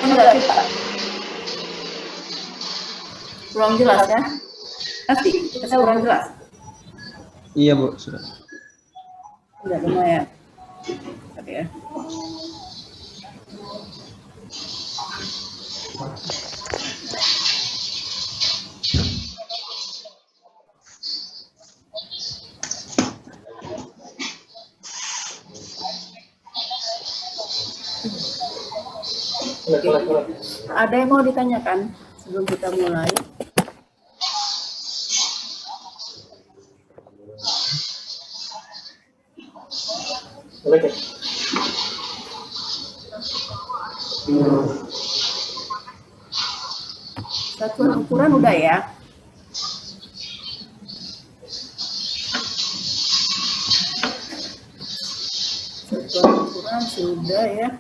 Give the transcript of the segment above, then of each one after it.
Enggak sih Pak? Kurang jelas ya? Pasti, saya kurang jelas. Iya Bu, sudah. Udah lumayan. Tapi ya. Ada yang mau ditanyakan sebelum kita mulai? Satuan ukuran udah ya? Satuan ukuran sudah ya.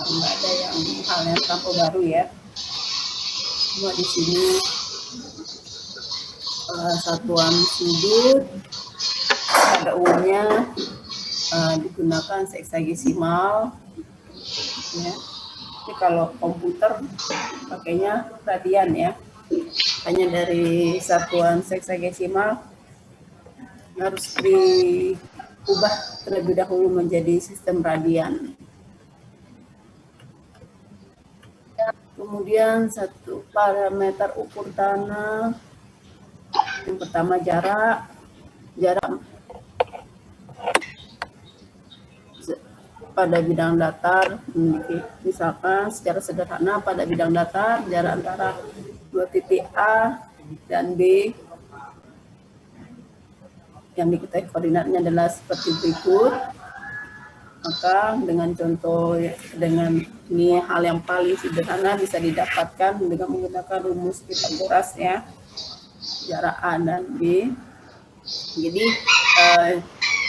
Nggak ada yang hal yang tampo baru ya. Cuma di sini satuan sudut pada umumnya digunakan seksagesimal ya. Ini kalau komputer pakainya radian ya. Hanya dari satuan seksagesimal harus diubah terlebih dahulu menjadi sistem radian. Kemudian satu parameter ukur tanah. Yang pertama jarak pada bidang datar, misalkan secara sederhana pada bidang datar jarak antara dua titik A dan B yang diketahui koordinatnya adalah seperti berikut. Maka dengan contoh dengan ini hal yang paling sederhana bisa didapatkan dengan menggunakan rumus Pythagoras ya, jarak A dan B. Jadi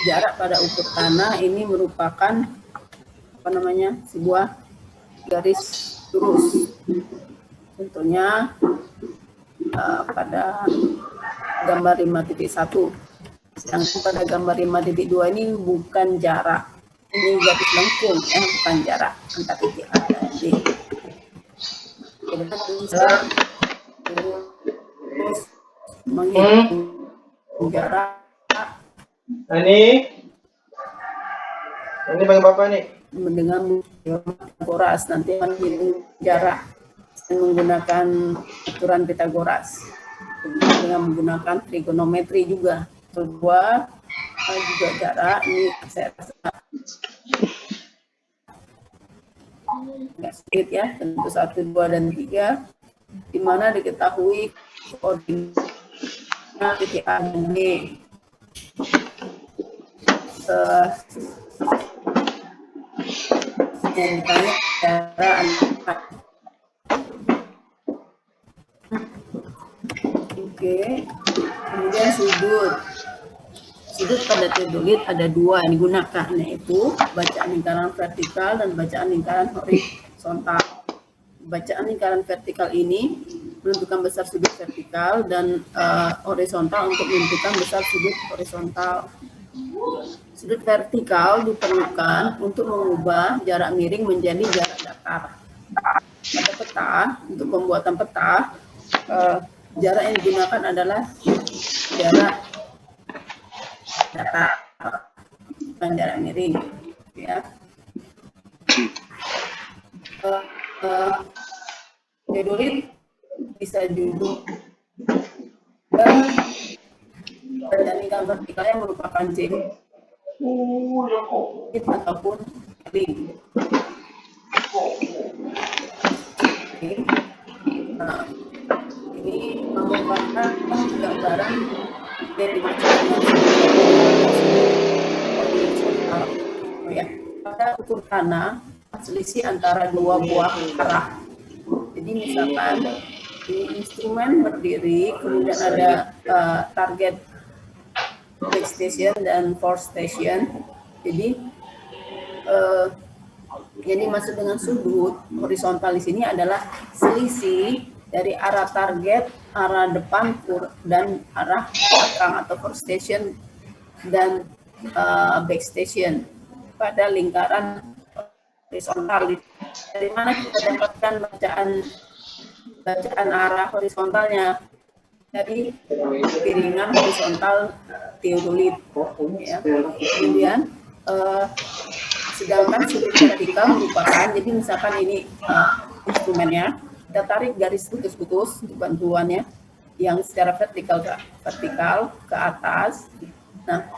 jarak pada ukur tanah ini merupakan sebuah garis lurus. Contohnya pada gambar 5.1. Sedangkan pada gambar 5.2 ini bukan jarak. Ini garis lengkung ya, bukan jarak antar titik A dan B. Kita bisa terus menghitung jarak. Ini bagi Bapak nih. Dengan Pythagoras nanti menghitung jarak menggunakan aturan Pythagoras dengan menggunakan trigonometri juga. Kedua juga jarak ini saya rasa nggak sedikit ya, tentu 1, 2, dan 3 di mana diketahui koordinat titik A dan B. Yang ditanya cara Oke. Kemudian sudut pada teodolit ada dua yang digunakan, yaitu bacaan lingkaran vertikal dan bacaan lingkaran horizontal. Bacaan lingkaran vertikal ini menentukan besar sudut vertikal dan horizontal untuk menentukan besar sudut horizontal. Sudut vertikal diperlukan untuk mengubah jarak miring menjadi jarak datar. Pada peta, untuk pembuatan peta, jarak yang digunakan adalah jarak datar, bukan jarak miring. Ya. Teodolit bisa juga bacaan lingkaran vertikal yang merupakan ataupun link. Nah, ini merupakan gambaran dari ya. Pada ukur tanah selisih antara dua buah arah. Jadi misalkan ini instrumen berdiri, kemudian ada target base station dan force station. Jadi yang dimaksud dengan sudut horizontal di sini adalah selisih dari arah target, arah depan dan arah belakang atau force station dan back station. pada lingkaran horizontal. Dari mana kita dapatkan bacaan arah horizontalnya? Dari piringan horizontal teodolit. Ya. Kemudian sedangkan sudut vertikal merupakan, jadi misalkan ini instrumennya, kita tarik garis putus-putus untuk bantuannya yang secara vertikal ke atas. Nah,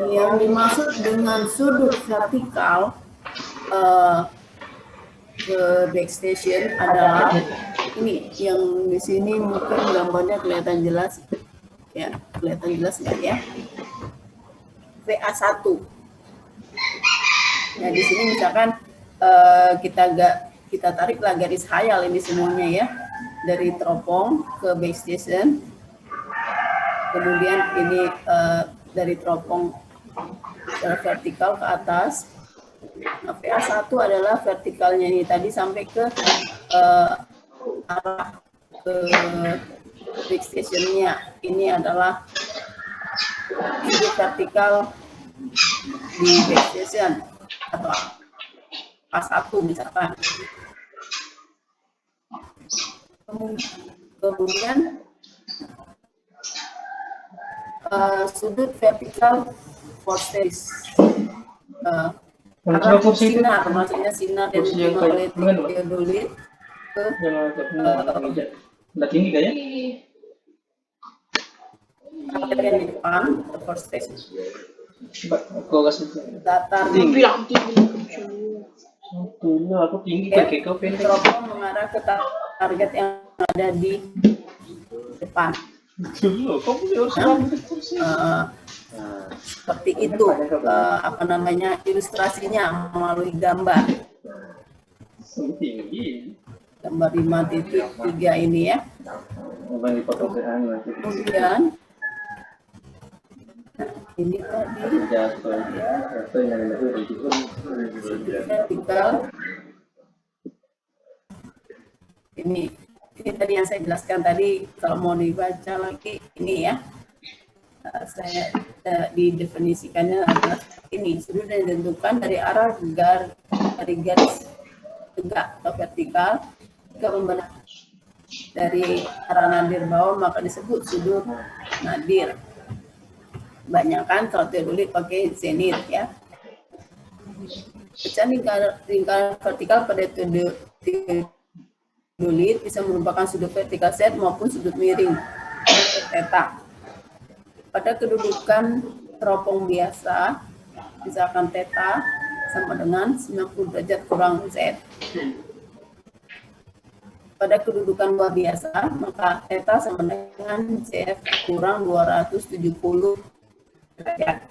yang dimaksud dengan sudut vertikal ke backstation adalah ini, yang di sini mungkin gambarnya kelihatan jelas ya, kelihatan jelas nggak ya, VA1. Nah di sini misalkan kita tariklah garis khayal ini semuanya ya, dari teropong ke backstation, kemudian ini dari teropong vertikal ke atas. Nah, VA1 adalah vertikalnya ini tadi sampai ke arah ke backstationnya. Ini adalah sudut vertikal di backstation atau A1 misalkan. Kemudian sudut vertikal vortex. Arah sinar, maksudnya sinar dari magnetik teodolit ke tinggi kayaknya. bagian di depan, vortex Aku kasih datar tinggi. Dulu aku tinggi kayak kau pendek. teropong mengarah ke target yang ada di depan. Dulu kau punya Seperti itu apa namanya ilustrasinya melalui gambar. tinggi. Gambar 5.3 ini ya. Kemudian ini tadi vertikal. Ini tadi yang saya jelaskan tadi, kalau mau dibaca lagi ini ya. Saya didefinisikannya adalah ini, sudut yang ditentukan dari arah dari garis tegak atau vertikal ke membentuk dari arah nadir bawah, maka disebut sudut nadir. Banyakan kalau teodolit pakai zenit ya. Pecahan lingkaran vertikal pada teodolit bisa merupakan sudut vertikal set maupun sudut miring theta. Pada kedudukan teropong biasa, misalkan theta sama dengan 90 derajat kurang Z. Pada kedudukan luar biasa, maka theta sama dengan ZF kurang 270 derajat.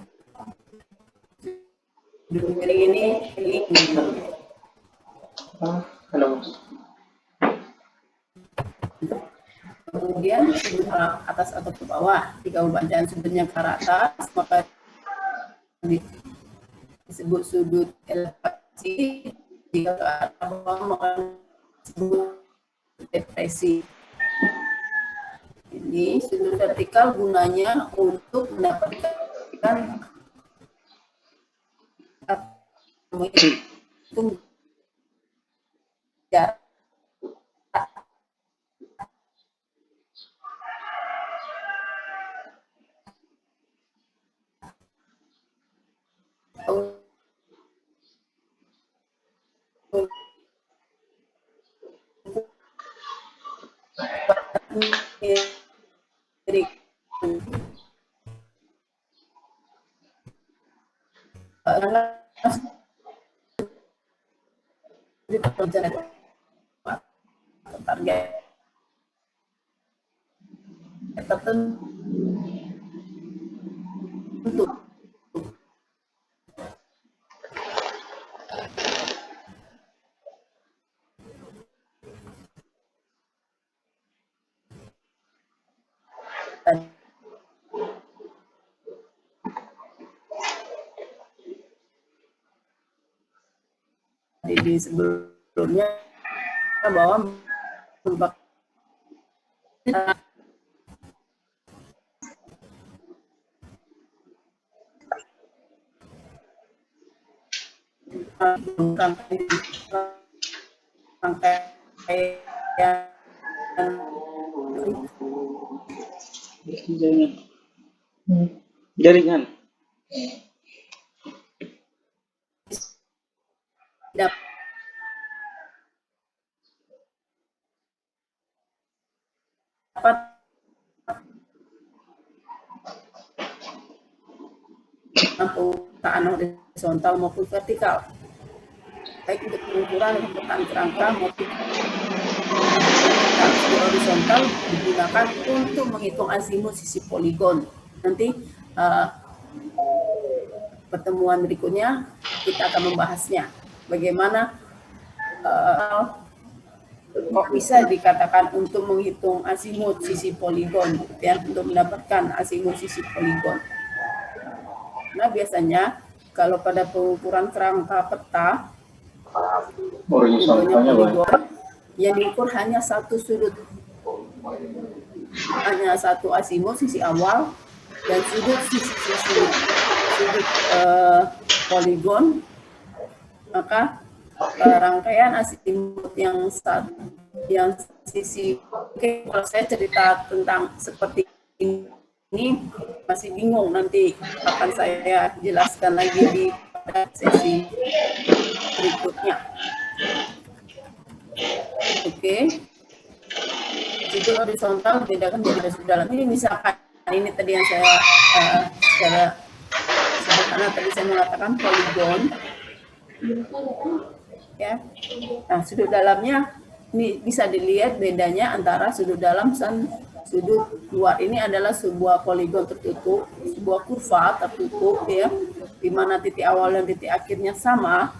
Sudut miring ini Halo. Kemudian sudut atas atau ke bawah. Jika bacaan sudutnya ke arah atas, maka disebut sudut elevasi. Jika ke arah bawah, maka disebut depresi. Ini sudut vertikal gunanya untuk mendapatkan jarak target tertentu. Di sebelumnya bahwa Jaringan. Jaringan. dapat pengukuran horizontal maupun vertikal, baik untuk pengukuran permukaan kerangka maupun horizontal digunakan untuk menghitung azimut sisi poligon. Nanti pertemuan berikutnya kita akan membahasnya bagaimana kok bisa dikatakan untuk menghitung azimut sisi poligon, ya, untuk mendapatkan azimut sisi poligon. Nah, biasanya kalau pada pengukuran kerangka peta, poligon yang diukur hanya satu sudut, hanya satu azimut sisi awal dan sudut poligon, maka rangkaian azimut yang sisi, oke, kalau saya cerita tentang seperti ini masih bingung, nanti akan saya jelaskan lagi di sesi berikutnya. Oke, sudut horizontal bedakan jadi sudut dalam. Ini misalkan ini tadi yang saya secara sederhana tadi saya mengatakan poligon, ya. Nah, sudut dalamnya ini bisa dilihat bedanya antara sudut dalam dan sudut luar. Ini adalah sebuah poligon tertutup, sebuah kurva tertutup, ya, di mana titik awal dan titik akhirnya sama.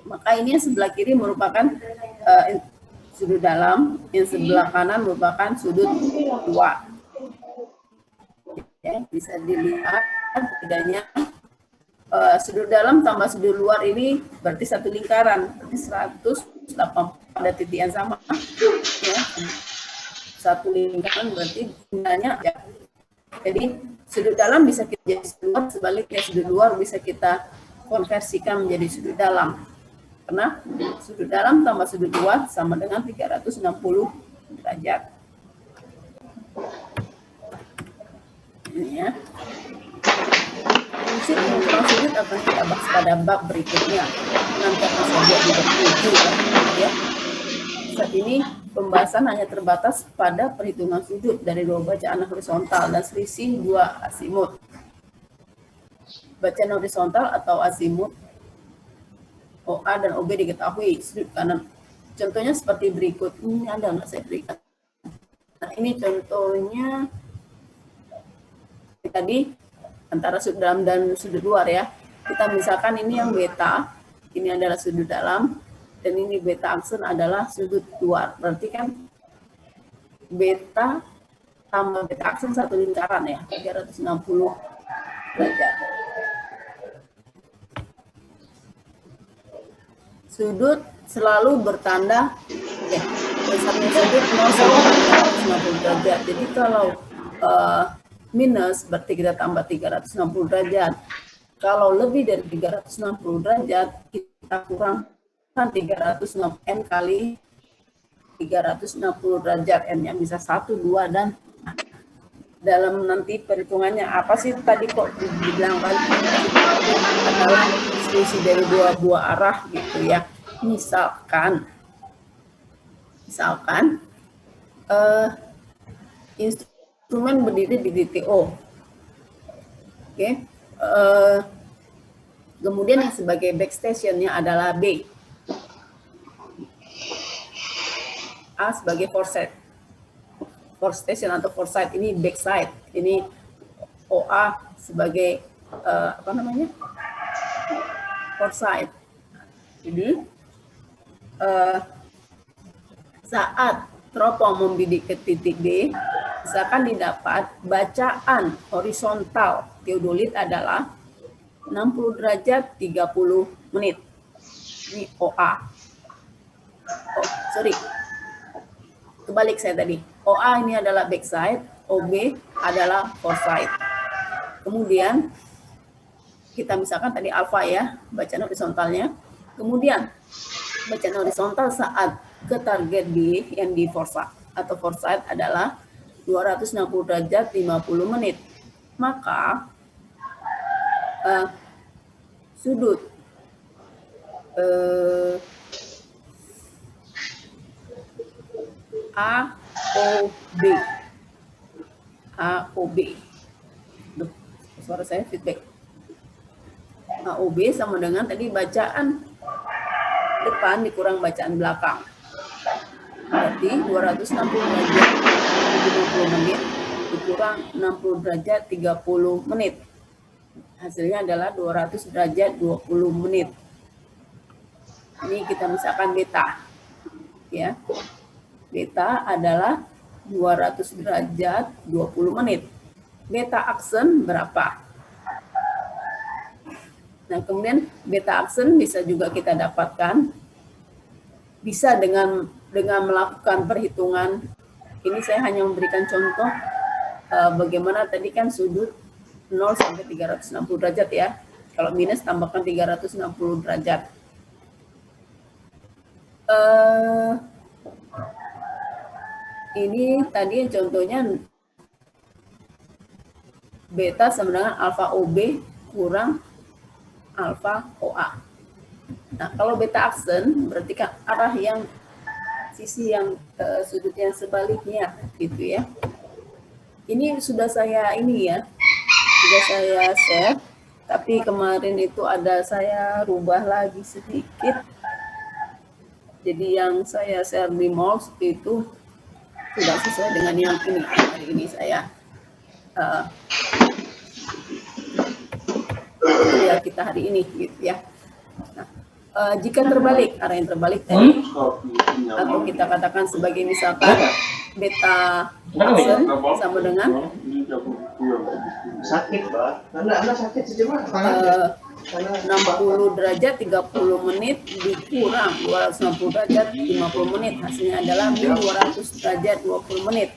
Maka ini yang sebelah kiri merupakan sudut dalam, yang sebelah kanan merupakan sudut luar. Ya, bisa dilihat bedanya. Sudut dalam tambah sudut luar ini berarti satu lingkaran, berarti 180 pada titik yang sama, ya. Satu lingkaran berarti bendanya, ya. Jadi sudut dalam bisa kita jadi sudut luar, sebaliknya sudut luar bisa kita konversikan menjadi sudut dalam, karena sudut dalam tambah sudut luar sama dengan 360 derajat. Ini, ya. Prinsip pengukuran sudut akan kita bahas pada bab berikutnya. Nanti akan saya buat di bab 7, ya. Saat ini pembahasan hanya terbatas pada perhitungan sudut dari dua bacaan horizontal dan selisih dua azimut. Bacaan horizontal atau azimut OA dan OB diketahui sudut kanan. Contohnya seperti berikut. Ini ada nggak saya berikan? Nah, ini contohnya tadi antara sudut dalam dan sudut luar, ya. Kita misalkan ini yang beta, ini adalah sudut dalam, dan ini beta aksen adalah sudut luar. Berarti kan beta tambah beta aksen satu lingkaran, ya, 360 derajat. Sudut selalu bertanda, ya, dasarnya sudut 0 sampai 360 derajat. Jadi kalau minus berarti kita tambah 360 derajat. Kalau lebih dari 360 derajat, kita kurangkan 360 N kali 360 derajat. N-nya bisa 1, 2, dan dalam nanti perhitungannya apa sih tadi kok dibilang kan adalah selisih dari dua buah arah gitu, ya. Misalkan instrumen berdiri di titik O. Oke. Kemudian yang sebagai backstationnya adalah B. A sebagai forestation atau foresight, ini backside. Ini OA sebagai foresight. Jadi saat teropong membidik ke titik D, misalkan didapat bacaan horizontal teodolit adalah 60 derajat 30 menit. Ini OA. Oh, sorry. Kebalik saya tadi. OA ini adalah backside, OB adalah foresight. Kemudian kita misalkan tadi alfa ya, bacaan horizontalnya. Kemudian bacaan horizontal saat ke target B yang di foresight atau foresight adalah 260 derajat 50 menit. Maka sudut AOB. Duh, suara saya feedback. AOB sama dengan tadi bacaan depan dikurang bacaan belakang. Berarti 260 derajat 50 menit dikurang 60 derajat 30 menit. Hasilnya adalah 200 derajat 20 menit. Ini kita misalkan beta. Ya. Beta adalah 200 derajat 20 menit. Beta aksen berapa? Nah, kemudian beta aksen bisa juga kita dapatkan bisa dengan melakukan perhitungan. Ini saya hanya memberikan contoh bagaimana tadi kan sudut 0 sampai 360 derajat ya. Kalau minus tambahkan 360 derajat. Ini tadi contohnya beta sama dengan alfa OB kurang alfa OA. Nah, kalau beta aksen berarti kan arah yang sisi yang sudut yang sebaliknya gitu ya. Ini sudah saya share, tapi kemarin itu ada saya rubah lagi sedikit. Jadi yang saya share di Mouse itu tidak sesuai dengan yang ini. Hari ini saya ya kita hari ini gitu ya. Nah, jika terbalik, arah yang terbalik tadi atau kita katakan sebagai misalkan beta aksen sama dengan Sakit, Pak. Anda sakit sejauh 60 derajat 30 menit dikurang 260 derajat 50 menit. Hasilnya adalah min 200 derajat 20 menit.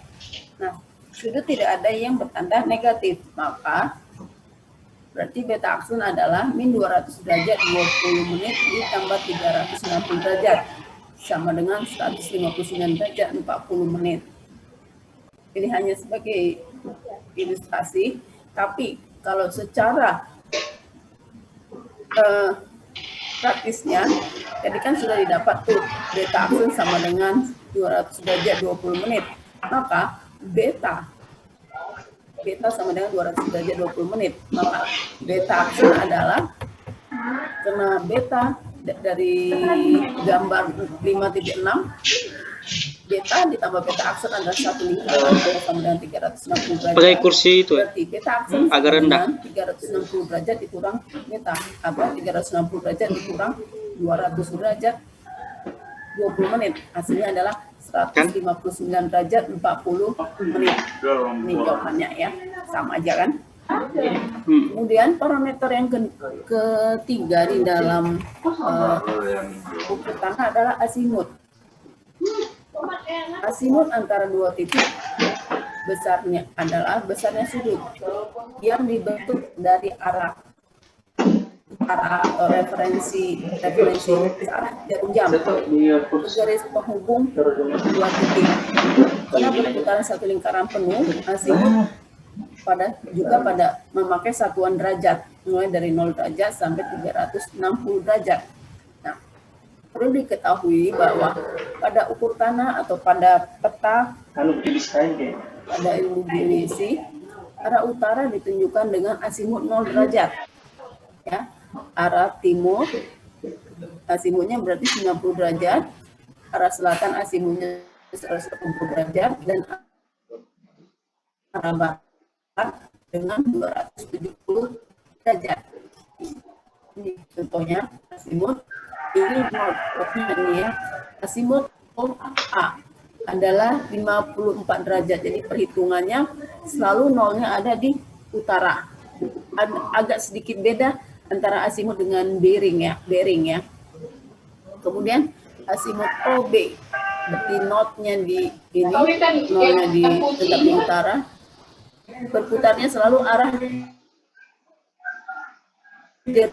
Nah, sudut tidak ada yang bertanda negatif, maka berarti beta aksen adalah min 200 derajat 20 menit ditambah 360 derajat sama dengan 159 derajat 40 menit. Ini hanya sebagai ilustrasi, tapi kalau secara praktisnya, tadi kan sudah didapat tuh beta aksen sama dengan 200 derajat 20 menit. Maka beta sama dengan 200 derajat 20 menit. Maka beta aksen adalah karena beta dari gambar 5.6 beta ditambah beta aksen adalah satu lingkaran sama dengan 360 derajat. Pakai kursi itu ya? Berarti beta aksen agak rendah. 360 derajat dikurang beta. Apa 360 derajat dikurang 200 derajat 20 menit. Hasilnya adalah 159 derajat 40 menit. Ini jawabannya ya. Sama aja kan? Kemudian parameter yang ketiga di dalam ukur tanah adalah asimut. Asimut antara dua titik besarnya adalah besarnya sudut yang dibentuk dari arah atau referensi jarum jam garis penghubung dua titik. Karena perputaran satu lingkaran penuh, asimut pada memakai satuan derajat mulai dari 0 derajat sampai 360 derajat. Nah, perlu diketahui bahwa pada ukur tanah atau pada peta pada ilmu geodesi, arah utara ditunjukkan dengan asimut 0 derajat. Ya, arah timur asimutnya berarti 90 derajat, arah selatan asimutnya 180 derajat, dan arah barat dengan 270 derajat. Ini contohnya asimut. Ini ini ya. Asimut OA adalah 54 derajat. Jadi perhitungannya selalu nolnya ada di utara. Agak sedikit beda antara asimut dengan bearing ya. Kemudian asimut OB berarti notnya di ini, nolnya tetap di utara. Berputarnya selalu arah jam.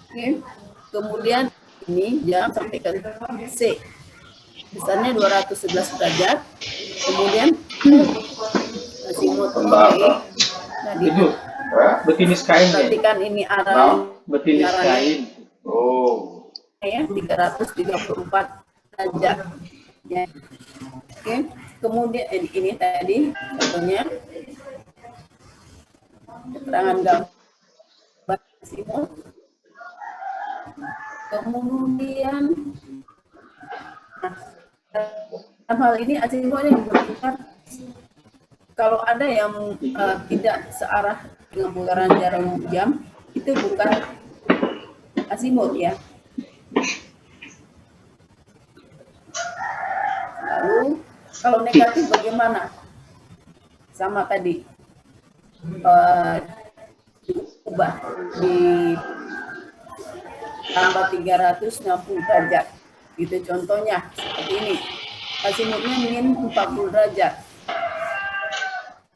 Oke. Kemudian ini jam sampai ke C. Besarnya 211 derajat. Kemudian azimut B tadi. Itu betinis kain ya? Perhatikan ini arah Betinis kain. Oh. Ya, 334 derajat. Ya. Oke. Kemudian ini tadi contohnya keterangan gambar azimut. Kemudian dalam hal ini azimut yang berputar kalau ada yang tidak searah dengan putaran jarum jam itu bukan azimut ya. Lalu kalau negatif bagaimana? Sama tadi ubah di tambah 360 derajat. Gitu contohnya seperti ini. Azimutnya min 40 derajat.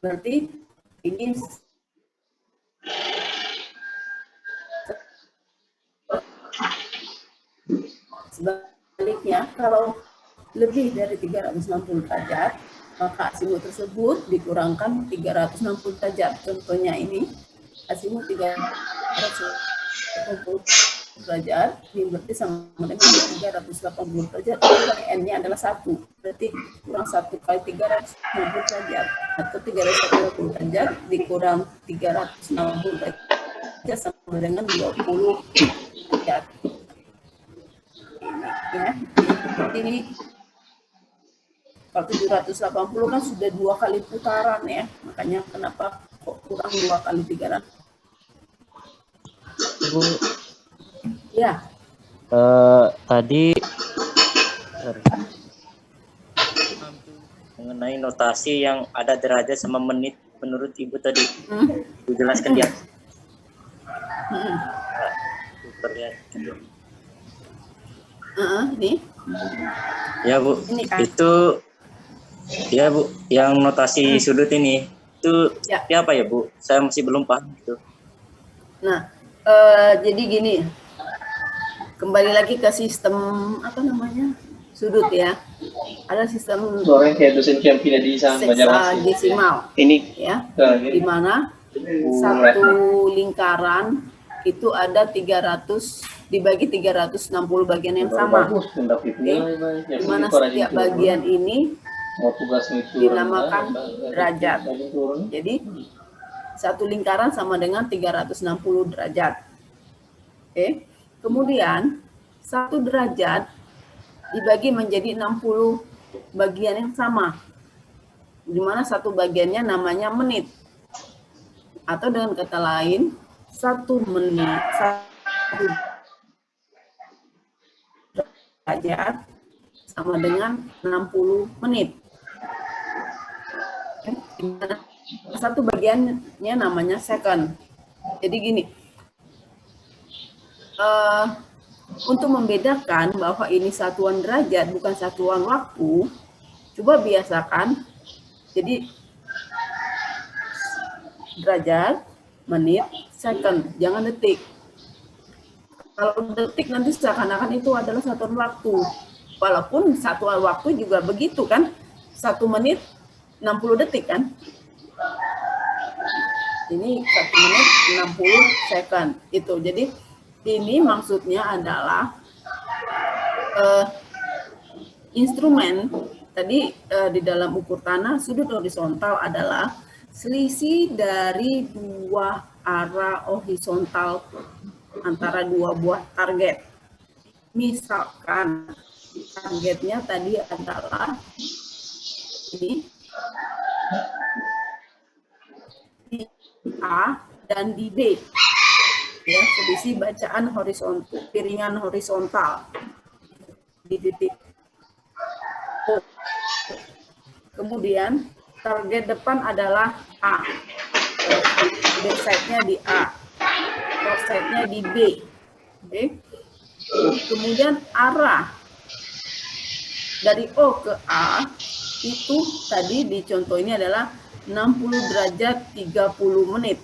Berarti ini sebaliknya kalau lebih dari 360 derajat maka azimut tersebut dikurangkan 360 derajat. Contohnya ini azimut 360 derajat ini berarti sama dengan 380 derajat. N-nya adalah 1. Berarti kurang 1 kali 360 derajat atau 380 derajat dikurang 360 derajat sama dengan 20 derajat. Ya, ini kalau 780 kan sudah 2 kali putaran ya, makanya kenapa kok kurang 2 kali 300? Bu, Ya. Tadi mengenai notasi yang ada derajat sama menit menurut Ibu tadi. Dijelaskan dia. Terlihat. Ini. Ya Bu, Ini kan. itu ya Bu, yang notasi sudut ini itu Ya. apa ya Bu? Saya masih belum paham gitu. Nah, jadi gini, kembali lagi ke sistem apa namanya sudut ya. Ada sistem Orang kayak dosen Kiampina di hexadesimal. Ini Ya, di mana satu lingkaran itu ada 300 dibagi 360 bagian yang sama. Di mana setiap bagian ini dinamakan derajat. Jadi satu lingkaran sama dengan 360 derajat. Oke. Kemudian satu derajat dibagi menjadi 60 bagian yang sama. Di mana satu bagiannya namanya menit. Atau dengan kata lain, 1 menit, 1 derajat sama dengan 60 menit. Satu bagiannya namanya second. Jadi gini, untuk membedakan bahwa ini satuan derajat bukan satuan waktu, coba biasakan. Jadi derajat, menit, second, jangan detik. Kalau detik nanti seakan-akan itu adalah satuan waktu. Walaupun satuan waktu juga begitu kan, 1 menit 60 detik kan. Ini 1 menit 60 second itu. Jadi ini maksudnya adalah instrumen tadi di dalam ukur tanah sudut horizontal adalah selisih dari 2 arah horizontal antara 2 buah target. Misalkan targetnya tadi adalah ini di A dan di B. Ya, selisih bacaan horizontal, piringan horizontal di titik O. Kemudian target depan adalah A. Backside-nya di A. Forward-nya di B. Oke. Kemudian arah dari O ke A itu tadi di contoh ini adalah 60 derajat 30 menit.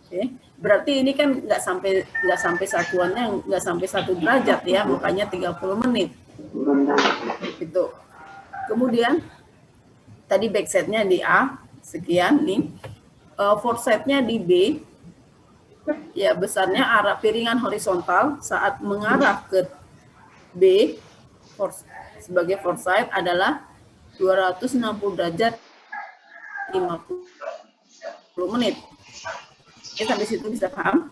Oke. Berarti ini kan nggak sampai satuannya nggak sampai 1 derajat ya, makanya 30 menit. Itu. Kemudian tadi backsetnya di A sekian nih, forsetnya di B. Ya, besarnya arah piringan horizontal saat mengarah ke B sebagai foresight adalah 260 derajat 50 menit. Oke, sampai situ bisa paham?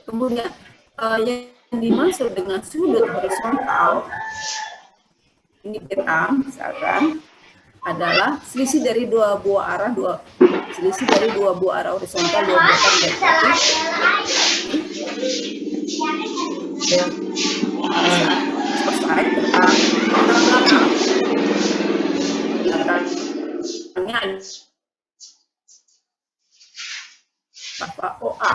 Kemudian yang dimaksud dengan sudut horizontal ini beta misalkan adalah selisih dari dua buah arah horizontal, dua buah target. Selesai tentang belakangnya apa OA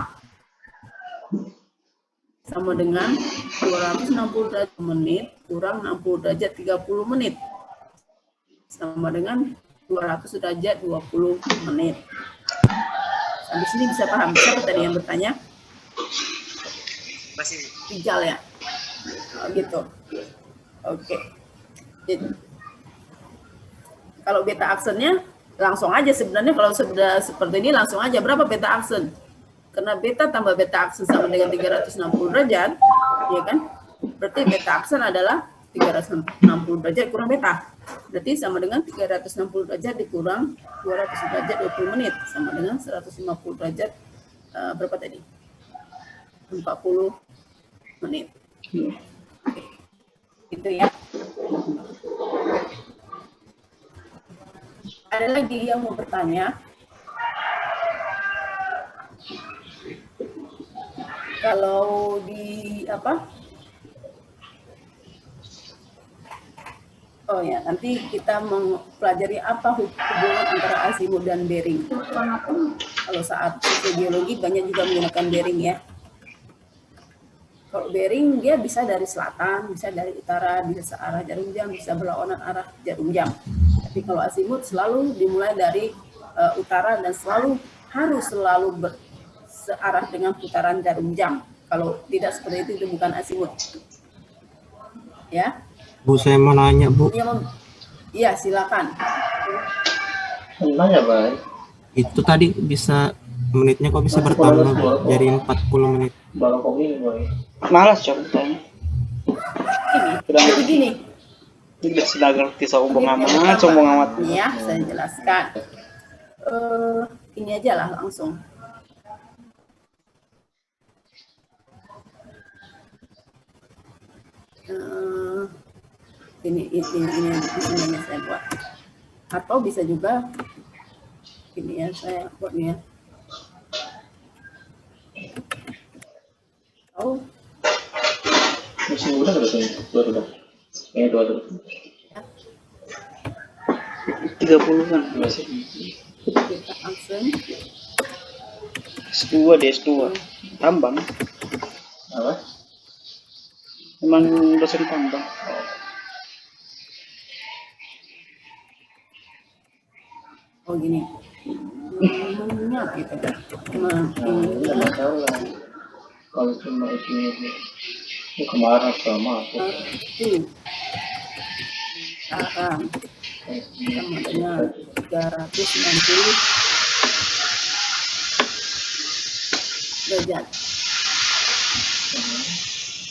sama dengan 260 derajat menit kurang 60 derajat 30 menit sama dengan 200 derajat 20 menit. Sampai sini bisa paham? Siapa tadi yang bertanya? Masih. Ijal ya? Oh, gitu. Oke. Jadi, kalau beta aksennya langsung aja sebenarnya, kalau sudah seperti ini langsung aja berapa beta aksen? Karena beta tambah beta aksen sama dengan 360 derajat, ya kan? Berarti beta aksen adalah 360 derajat kurang beta. Berarti sama dengan 360 derajat dikurang 200 derajat 20 menit. Sama dengan 150 derajat berapa tadi? 40 menit. Oke. Gitu ya. Ada lagi yang mau bertanya? Kalau di apa? Oh ya, nanti kita mempelajari apa hubungan antara azimut dan bearing. Kalau saat biologi banyak juga menggunakan bearing ya. Kalau bearing dia bisa dari selatan, bisa dari utara, bisa searah jarum jam, bisa berlawanan arah jarum jam. Tapi kalau azimut selalu dimulai dari utara dan harus selalu searah dengan putaran jarum jam. Kalau tidak seperti itu bukan azimut. Ya. Bu, saya mau nanya, Bu. Iya, silakan. Nanya, Bang. Itu tadi bisa menitnya kok bisa bertambah, Bu? Jadi 40 menit. Balokong ini, Bang. Malas contohnya. Jadi gini. Tidak sudah ngerti sombong amat. Ya, saya jelaskan. Ini aja lah langsung. Ini saya buat. Atau bisa juga ini ya saya buatnya. Oh. Musim udah udah. Ini 30-an. Masih. Kita langsung. S2 deh, S2. Tambang. Apa? Emang dosen tambang. Oh gini. Minyak gitu kan. Nggak tahu lah. Kalau cuma itu kemarin sama aku. Sekarang sama dengan 360 derajat.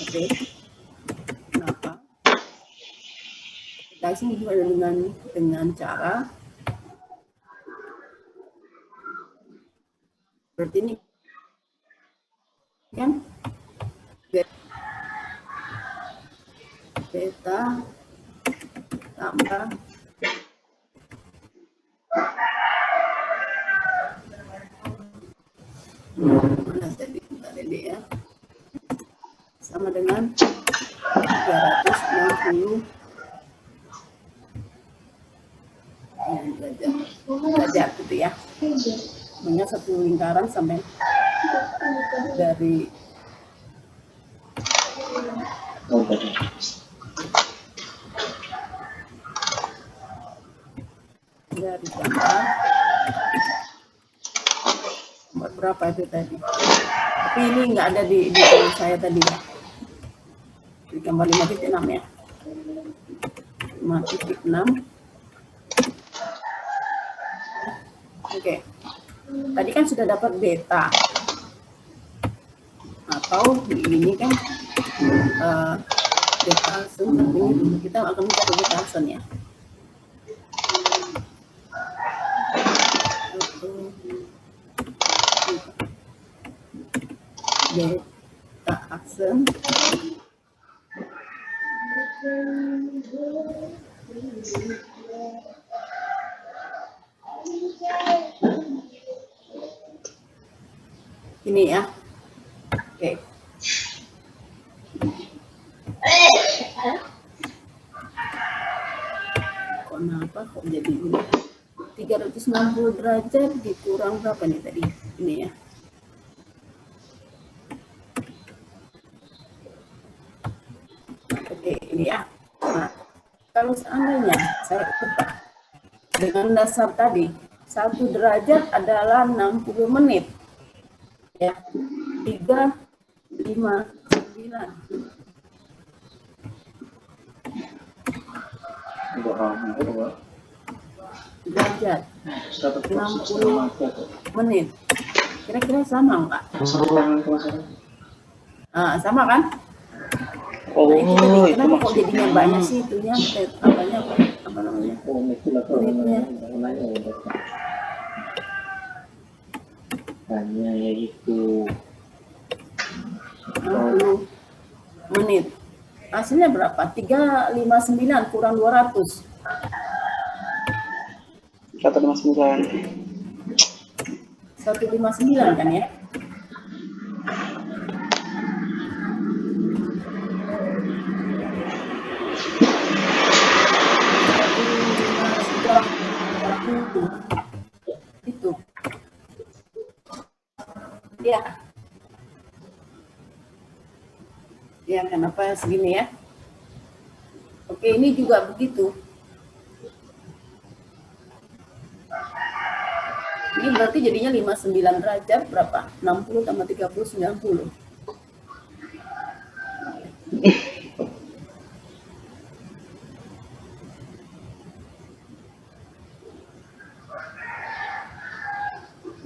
Oke. Kenapa? Kita sini juga dengan cara berarti ini kan beta tambah mana tadi ya sama dengan 360 derajat gitu ya. Dengan satu lingkaran sampai dari dari gambar. Gambar berapa itu tadi? Tapi ini nggak ada di tulis saya tadi ya. Di gambar 5.6 ya. 5.6. Oke. Tadi kan sudah dapat beta. Atau ini kan beta Hasen. Ini kita akan mencari beta Hasen ya. Beta Hasen. Ini ya. Oke. Kenapa kok jadi ini? 360 derajat dikurang berapa nih tadi? Ini ya. Oke, ini ya. Nah, kalau seandainya saya ubah dengan dasar tadi, 1 derajat adalah 60 menit. Ya, 3, 5, 9. Derajat 60 menit. Kira-kira sama enggak? Sama kan? Oh, Nah, itu tadi. itu Kenapa kok maksudnya. jadinya banyak sih itunya? Apanya, apa namanya? Menitnya. Hanya itu 60 menit. Hasilnya berapa? 359 kurang 200. 159. 159 kan ya? Itu. Ya. Ya, kenapa segini ya? Oke, ini juga begitu. Ini berarti jadinya 59 derajat berapa? 60 tambah 30, 90.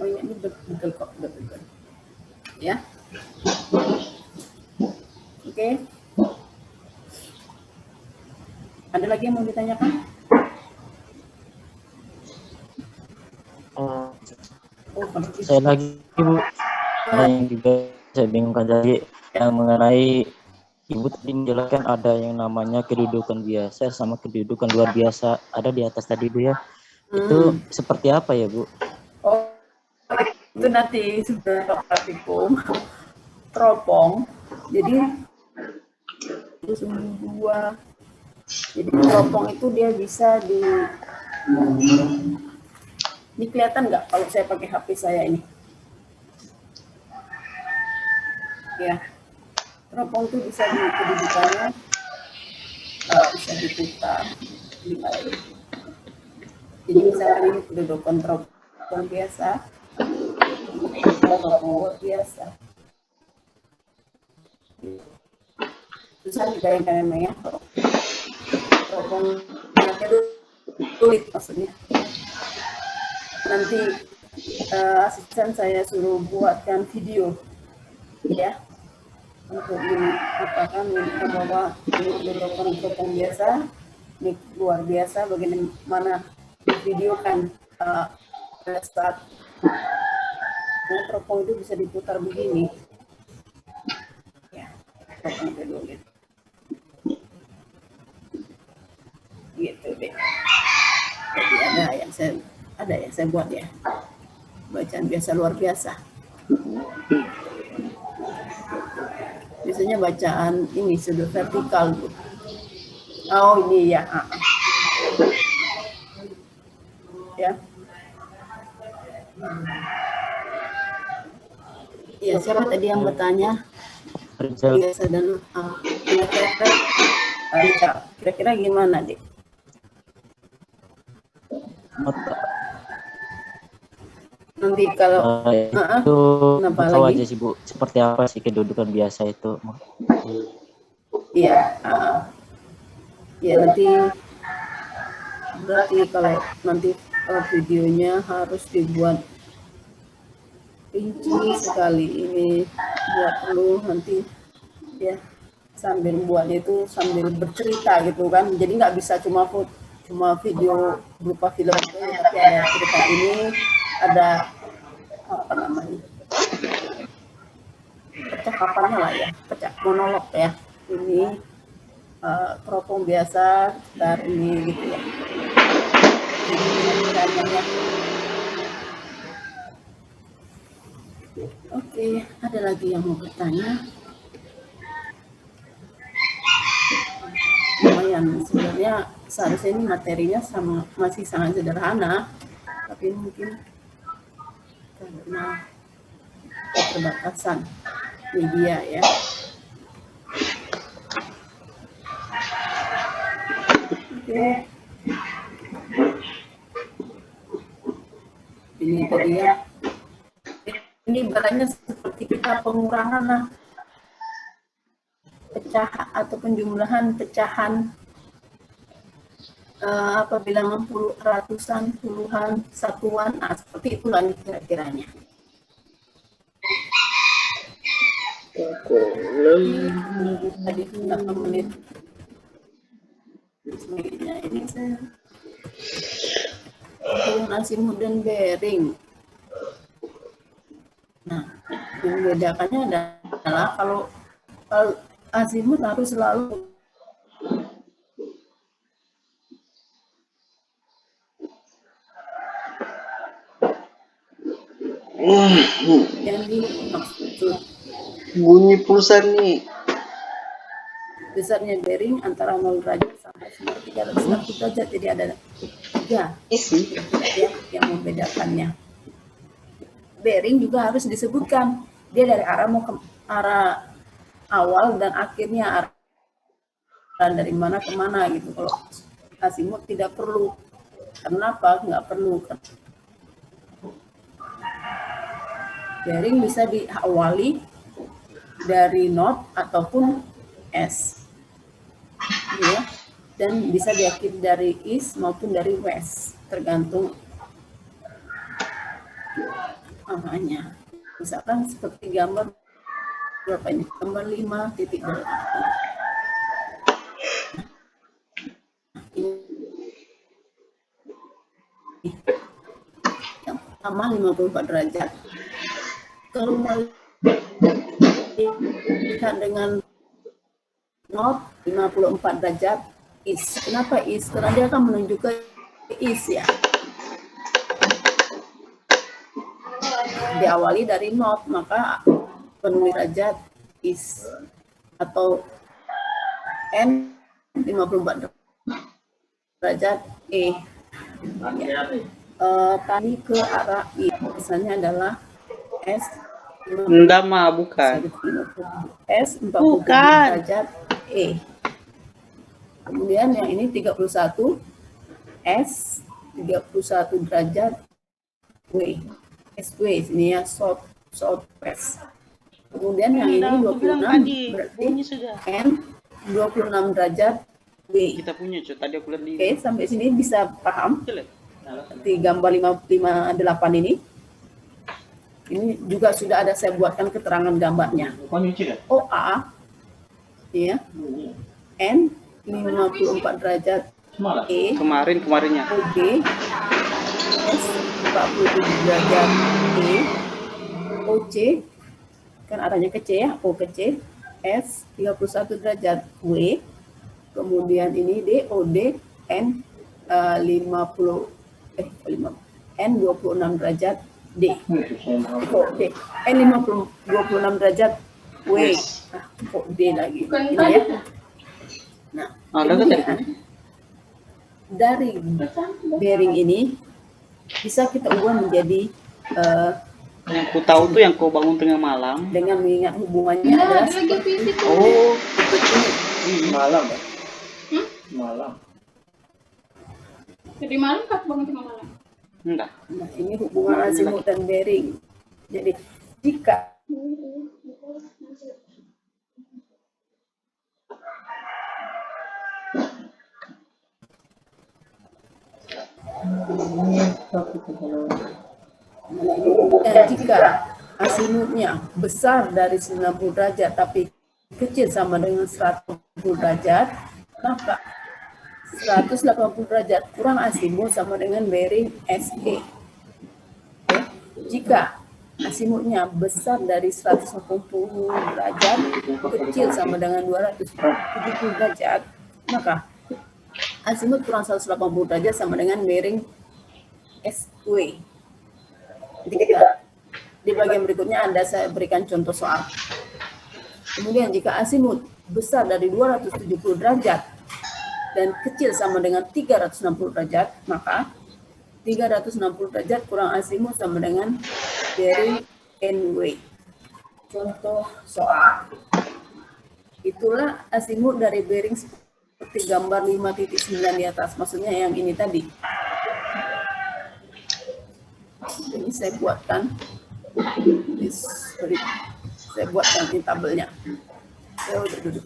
Oh iya, ini betul kok, betul. Ya. Oke. Ada lagi yang mau ditanyakan? Oh, kalau gitu. Saya lagi Bu, yang juga saya bingungkan tadi yang mengenai Ibu tadi menjelaskan ada yang namanya kedudukan biasa sama kedudukan luar biasa ada di atas tadi Bu ya. Itu seperti apa ya Bu? Oh, itu nanti sudah praktikum teropong. Jadi itu sumbu 2. Jadi teropong itu dia bisa ini kelihatan nggak kalau saya pakai HP saya ini? Ya, teropong itu bisa kedudukannya bisa diputar. Jadi misalkan ini kedudukan teropong biasa, teropong luar biasa. Susah dibayangkan memang ya, teropong sulit maksudnya. Nanti asisten saya suruh buatkan video ya untuk mengatakan bahwa ini teropong biasa, ini luar biasa, bagaimana video kan pada saat teropong itu bisa diputar begini ya, teropong kedua gitu deh. Jadi ada yang saya buat ya, bacaan biasa luar biasa. Biasanya bacaan ini sudut vertikal Bu. Oh ini ya. Ya. Ya, siapa tadi yang bertanya? Biasa dan kira-kira gimana, Dik? Nanti kalau Itu kenapa tahu lagi? aja sih Bu, seperti apa sih kedudukan biasa itu. Iya, ya nanti berarti kalau nanti videonya harus dibuat rinci sekali. Ini buat perlu nanti ya sambil buatnya itu sambil bercerita gitu kan. Jadi nggak bisa cuma video berupa film aja, tapi ada cerita ini, ada apa namanya, percakapannya lah ya, monolog ya. Ini teropong biasa sekitar ini gitu ya. Jadi, oke, ada lagi yang mau bertanya? Lumayan sebenarnya, seharusnya ini materinya masih sangat sederhana, tapi mungkin karena keterbatasan media ya. Oke. Ini tadi ya. Ini barangnya seperti kita pengurangan lah, ataupun jumlahan pecahan apabila mampu ratusan, puluhan, satuan, seperti itulah kira-kiranya. Tadi 8 menit. Sebenarnya ini saya hubungan azimut dan bearing. Nah, yang membedakannya adalah kalau azimut harus selalu yang dimaksud. Bunyi pulsa nih. Besarnya bearing antara 0 derajat sampai 360 derajat, jadi ada 3 Isi. ya yang membedakannya. Bearing juga harus disebutkan, dia dari arah mau ke arah awal dan akhirnya arah dari mana ke mana gitu. Kalau azimut tidak perlu. Kenapa nggak perlu? Bearing bisa diawali dari north ataupun S, ya, dan bisa diakhiri dari east maupun dari west, tergantung arahnya. Misalkan seperti gambar berapa ini? Gambar 5 titik yang pertama 54 derajat. Kalau melihat dengan north 54 derajat east. Kenapa east? Karena dia akan menuju ke east ya. Diawali dari north, maka penuh derajat east atau N 54 derajat E. Ya. Tadi ke arah E, misalnya adalah S. Enggak mah, bukan. S 47 derajat E. Kemudian yang ini 31 S 31 derajat W. SW ini ya, southwest. Kemudian yang ini 26 berarti N 26 derajat W. Kita punya cuy, tadi aku lihat di. Oke, sampai sini bisa paham? Di gambar 558 ini. Ini juga sudah ada saya buatkan keterangan gambarnya. OA ya. N 54 derajat E. Kemarinnya. OB S 47 derajat E. OC kan arahnya ke C ya, O ke C. S 31 derajat W. Kemudian ini DOD N 26 derajat D. D. N 26 derajat W. Kok D lagi. Ini ya. Nah, kemudian dari bearing ini bisa kita ubah menjadi yang ku tahu tuh yang kau bangun tengah malam. Dengan mengingat hubungannya adalah seperti malam ya. Malam. Jadi malam kan bangun tengah malam. Enggak. Nah, ini hubungan azimut dan bearing. Jadi, jika azimutnya besar dari 90 derajat tapi kecil sama dengan 180 derajat, maka 180 derajat kurang azimut sama dengan bearing SE. Jika azimutnya besar dari 180 derajat, kecil sama dengan 270 derajat, maka azimut kurang 180 derajat sama dengan bearing SW. Jadi kita di bagian berikutnya saya berikan contoh soal. Kemudian jika azimut besar dari 270 derajat dan kecil sama dengan 360 derajat, maka 360 derajat kurang azimut sama dengan bearing NW. Contoh soal. Itulah azimut dari bearing seperti gambar 5.9 di atas. Maksudnya yang ini tadi. Ini saya buatkan. Saya buatkan di tabelnya. Saya udah duduk.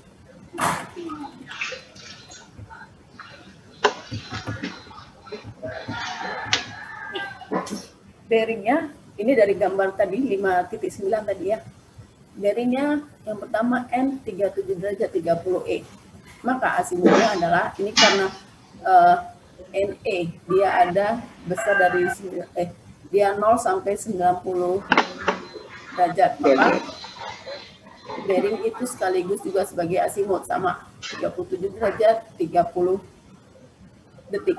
Bearingnya ini dari gambar tadi 5.9 tadi ya. Bearingnya yang pertama N37 derajat 30E. Maka azimutnya adalah ini karena NE dia ada besar dari dia 0 sampai 90 derajat. Maka bearing itu sekaligus juga sebagai azimut sama 37 derajat 30 detik.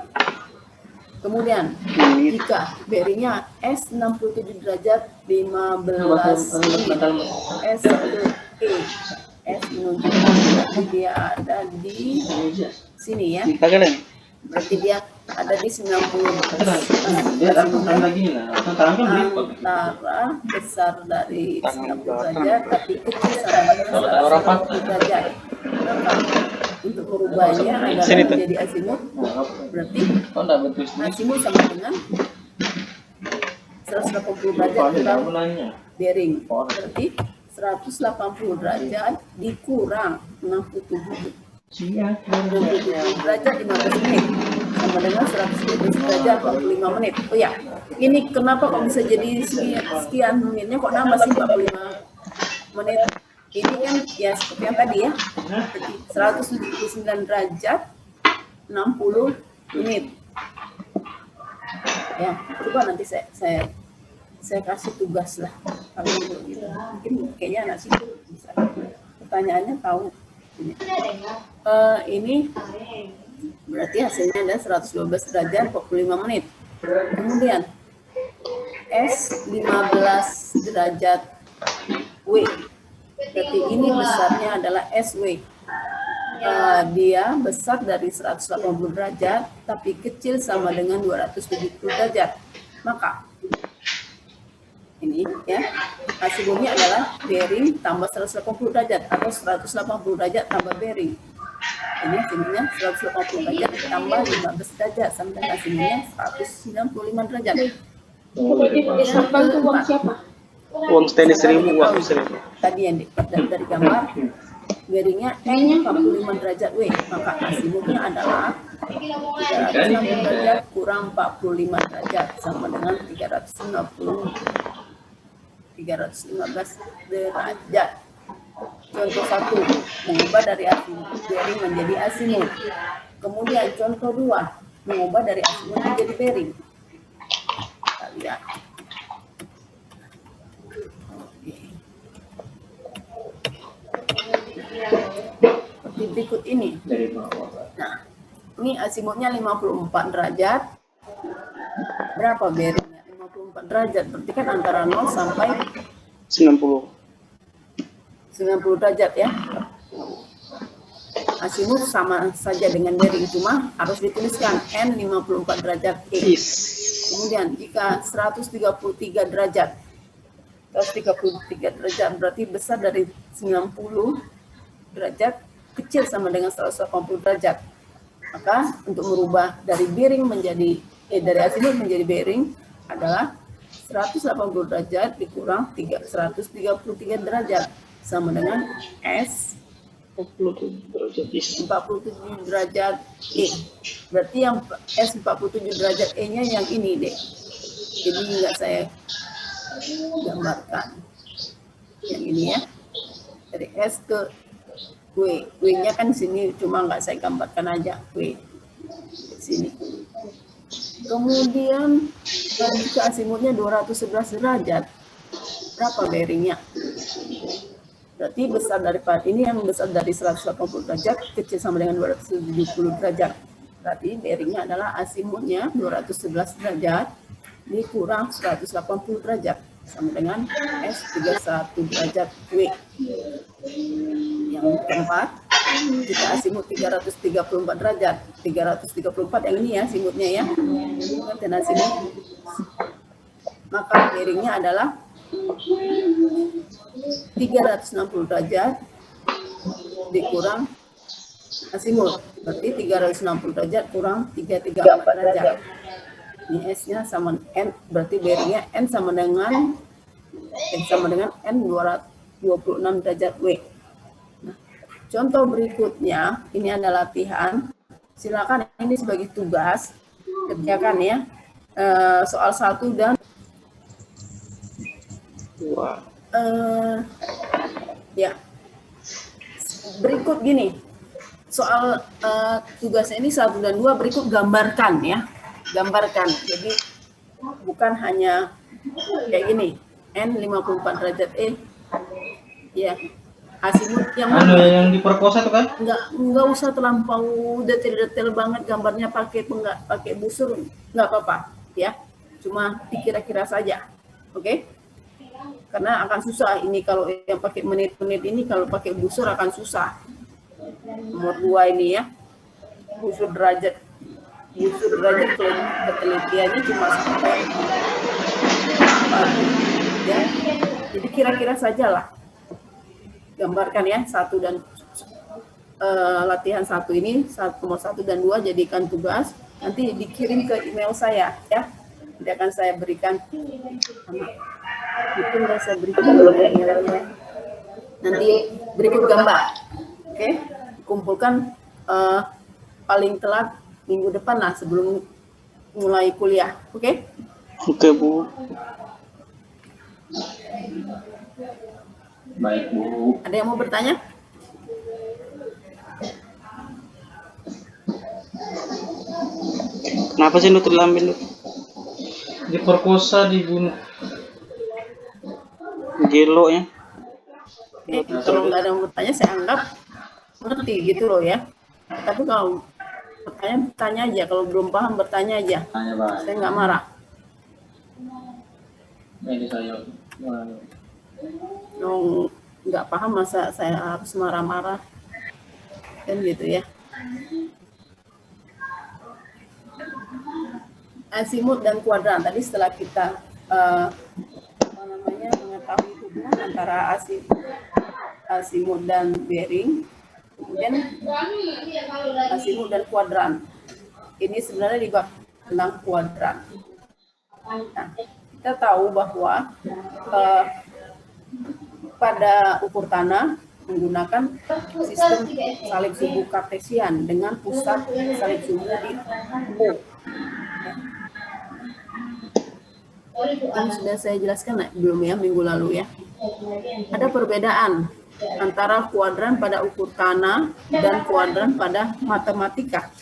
Kemudian jika bearingnya S67 derajat 15 menit, S1E, S menunjukkan dia ada di sini ya. Berarti dia ada di 90 antara besar dari 90 derajat tapi kecil sama dengan 180 derajat. Maka untuk merubahnya adalah menjadi azimut, berarti azimut sama dengan 180 derajat kurang bearing, berarti 180 derajat dikurang 67 derajat 15 menit sama dengan 120 derajat 45 menit. Oh ya, ini kenapa kok bisa jadi sekian menitnya, kok nambah sih 45 menit? Ini kan ya seperti yang tadi ya, 179 derajat 60 menit. Ya, coba nanti saya kasih tugas lah. Kalau gitu, mungkin kayaknya anak situ bisa. Pertanyaannya tahu. Ini berarti hasilnya ada 112 derajat 45 menit. Kemudian S 15 derajat W. Berarti ini besarnya adalah SW. Dia besar dari 180 derajat tapi kecil sama dengan 270 derajat. Maka ini ya, azimutnya adalah bearing tambah 180 derajat atau 180 derajat tambah bearing. Ini azimutnya 180 derajat tambah 15 derajat sama dengan azimutnya 195 derajat. Uang siapa? Uang tenis 1000, uang 1000. Tadi yang dari gambar, bearingnya N45 derajat W, maka azimutnya adalah 360 derajat kurang 45 derajat sama dengan 315 derajat. Contoh 1, mengubah dari azimut bearing menjadi azimut. Kemudian contoh 2, mengubah dari azimut menjadi bearing. Kita lihat. Seperti berikut ini. Nah, ini azimutnya 54 derajat. Berapa bearingnya? 54 derajat. Berarti kan antara 0 sampai 90 derajat ya. Azimut sama saja dengan bearing, cuma harus dituliskan N 54 derajat E. Kemudian jika 133 derajat berarti besar dari 90 derajat, kecil sama dengan 180 derajat. Maka untuk merubah dari bearing menjadi dari asimut menjadi bearing adalah 180 derajat dikurang 133 derajat sama dengan S 47 derajat is. 47 derajat E. Berarti yang S 47 derajat E-nya yang ini deh. Ini nggak saya gambarkan. Yang ini ya. Dari S ke W. W-nya kan sini, cuma nggak saya gambarkan aja. W. Di sini. Kemudian jika asimutnya 211 derajat, berapa bearingnya? Berarti besar daripada ini, yang besar dari 180 derajat, kecil sama dengan 270 derajat. Berarti bearingnya adalah asimutnya 211 derajat dikurang 180 derajat sama dengan S 31 derajat W. Yang keempat, jika asimut 334 derajat, 334 yang ini ya asimutnya ya, dan asimut, maka bearingnya adalah 360 derajat dikurang asimut, berarti 360 derajat kurang 334 derajat. Ini S-nya sama N, berarti bearingnya N sama dengan N 226 derajat W. Nah, contoh berikutnya, ini adalah latihan. Silakan ini sebagai tugas kerjakan ya. Soal 1 dan ya. Berikut gini. Soal tugasnya ini 1 dan 2 berikut gambarkan ya. Gambarkan. Jadi bukan hanya kayak gini. N 54 derajat E. Ya. Asimut yang mana? Yang diperkosa tuh kan? Enggak usah terlampau detail-detail banget gambarnya, pakai busur enggak apa-apa ya. Cuma dikira-kira saja. Oke? Karena akan susah ini kalau yang pakai menit-menit ini, kalau pakai busur akan susah. Nomor 2 ini ya. Busur derajat penelitiannya cuma sampai ya. Jadi kira-kira sajalah. Gambarkan ya 1 dan latihan 1 ini, nomor 1 dan 2 jadikan tugas, nanti dikirim ke email saya ya. Nanti akan saya berikan itu udah saya berikan emailnya. Nanti berikut gambar. Oke, kumpulkan paling telat minggu depan lah sebelum mulai kuliah. Oke? Oke, Bu. Baik, Bu. Ada yang mau bertanya? Kenapa sih lu terlambat lu? Diperkosa, dibunuh. Gelo ya. Kalau nggak ada yang bertanya, saya anggap ngerti gitu loh ya. Tapi kalau bertanya aja. Kalau belum paham, bertanya aja. Tanya, Pak. Saya nggak marah. Ini saya. Yang nggak paham, masa saya harus marah-marah? Kan gitu ya. Asimut dan kuadran. Tadi setelah kita mengetahui hubungan antara asimut dan bearing, kemudian asimut dan kuadran. Ini sebenarnya di bab tentang kuadran. Nah, kita tahu bahwa pada ukur tanah menggunakan sistem salib sumbu kartesian dengan pusat salib sumbu di O. Ini sudah saya jelaskan belum ya minggu lalu ya. Ada perbedaan antara kuadran pada ukur tanah dan kuadran pada matematika.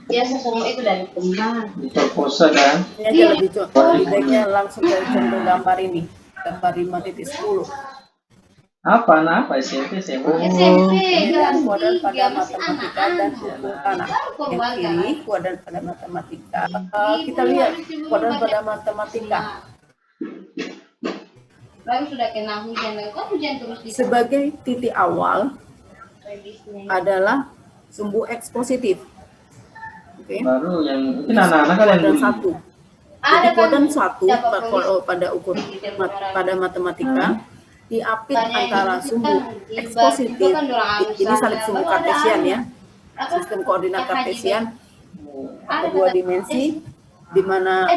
Biasa semua itu dari kembang. Diperkosa kan? Ini aja lebih baiknya langsung dari contoh gambar ini, gambar 5.10. Apa SMP SMP Ini kelas kuadran 3 pada masih matematika anak-anak. dan ukur tanah. Yang kiri kuadran pada matematika. Kita lihat kuadran pada matematika. Lalu sudah kena hujan, kok hujan terus di Sebagai titik awal adalah sumbu X positif. Oke. baru yang mungkin anak-anak kan yang Kuadran dulu. 1. Jadi kuadran 1 kalau pada ukur pada matematika diapit antara sumbu X positif, ini salib sumbu kartesian ya, sistem koordinat kartesian atau 2 dimensi, di mana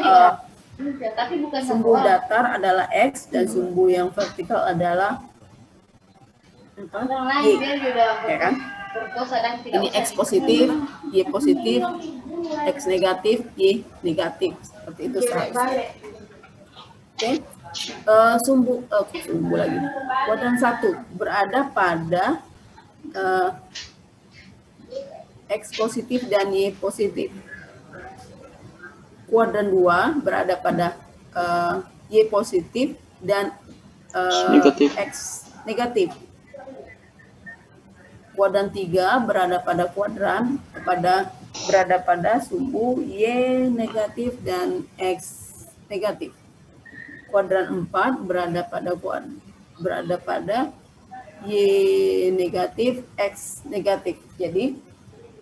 Tapi bukan satu sumbu orang. datar adalah X dan sumbu yang vertikal adalah Orang Y, lain dia sudah ya kan? berkosa dan tidak Ini usah X positif, Y positif, X negatif, Y negatif. Seperti itu seharusnya. Oke. Sumbu lagi. Kuadran 1 berada pada X positif dan Y positif. Kuadran 2 berada pada Y positif dan Negatif. X negatif. Kuadran 3 berada pada sumbu Y negatif dan X negatif. Kuadran 4 berada pada Y negatif, X negatif. Jadi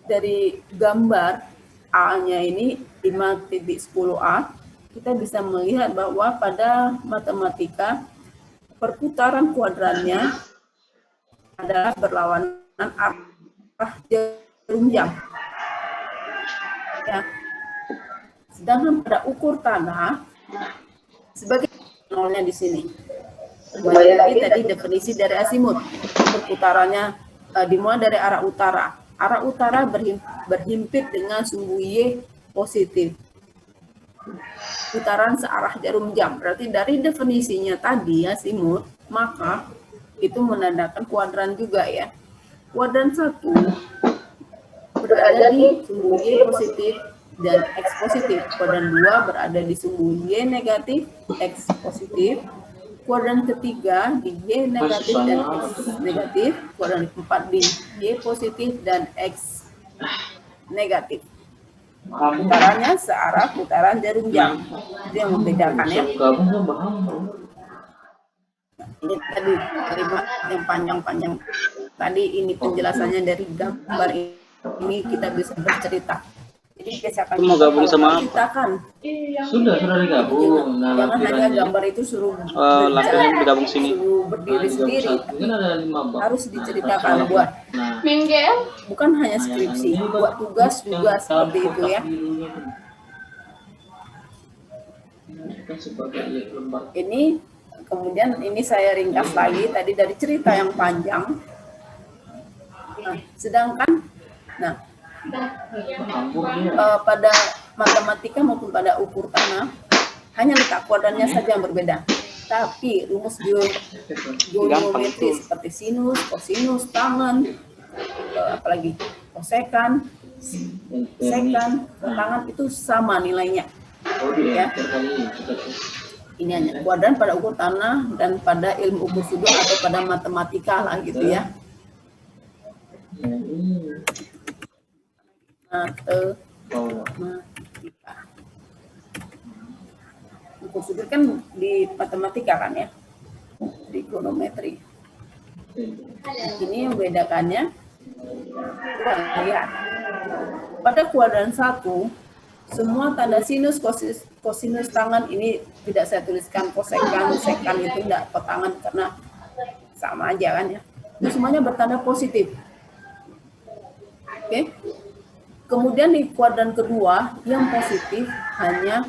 dari gambar A-nya ini 5.10a, kita bisa melihat bahwa pada matematika perputaran kuadrannya adalah berlawanan arah jarum jam. Ya. Sedangkan pada ukur tanah sebagai nolnya di sini. Kembali lagi tadi definisi dari azimut. Perputarannya dimulai dari arah utara. Arah utara berhimpit dengan sumbu Y positif. Putaran searah jarum jam. Berarti dari definisinya tadi azimut, maka itu menandakan kuadran juga ya. Kuadran 1 berada di sumbu Y positif dan X positif. Kuadran 2 berada di sumbu Y negatif, X positif. Kuadran ketiga di Y negatif dan X negatif. Kuadran 4 di Y positif dan X negatif. Putarannya searah putaran jarum jam. Itu yang membedakan ya. Ini tadi terima yang panjang-panjang. Tadi ini penjelasannya dari gambar ini kita bisa bercerita. Jadi biasakan Mau gabung sama apa? ceritakan. Sudah digabung. Jangan hanya gambar itu suruh Langsung bergabung sini. suruh berdiri sendiri. Kan ada 5 bab. Harus diceritakan buat Nah, Minggir. bukan hanya skripsi, buat tugas juga seperti itu ya. kan sebagai lembar. Ini kemudian ini saya ringkas lagi tadi dari cerita yang panjang. Nah, sedangkan pada matematika maupun pada ukur tanah hanya letak kuadrannya saja yang berbeda. Tapi rumus geometri seperti sinus, kosinus, tangen, apalagi kosekan, sekan, tangan itu sama nilainya. Ya. Ini hanya kuadran pada ukur tanah dan pada ilmu ukur sudut atau pada matematika lah gitu ya. Matematika. Ukur sudut kan di matematika kan ya, di geometri. Ini yang membedakannya, lihat pada kuadran 1 semua tanda sinus, kosinus, tangen ini tidak saya tuliskan, kosekan, sekan itu tidak tangan karena sama aja kan ya. Itu semuanya bertanda positif. Oke. Kemudian di kuadran kedua yang positif hanya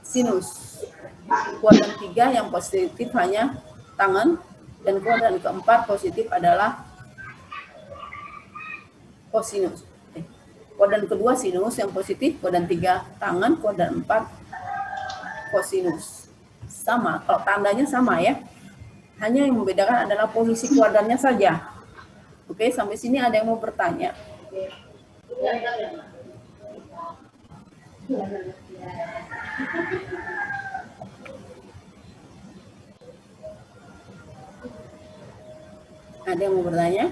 sinus. Kuadran 3 yang positif hanya tangen dan kuadran keempat positif adalah kosinus. Kuadran kedua sinus yang positif, kuadran 3 tangen, kuadran 4 kosinus. Sama, kalau tandanya sama ya. Hanya yang membedakan adalah posisi kuadrannya saja. Oke, sampai sini ada yang mau bertanya? Ada yang mau bertanya?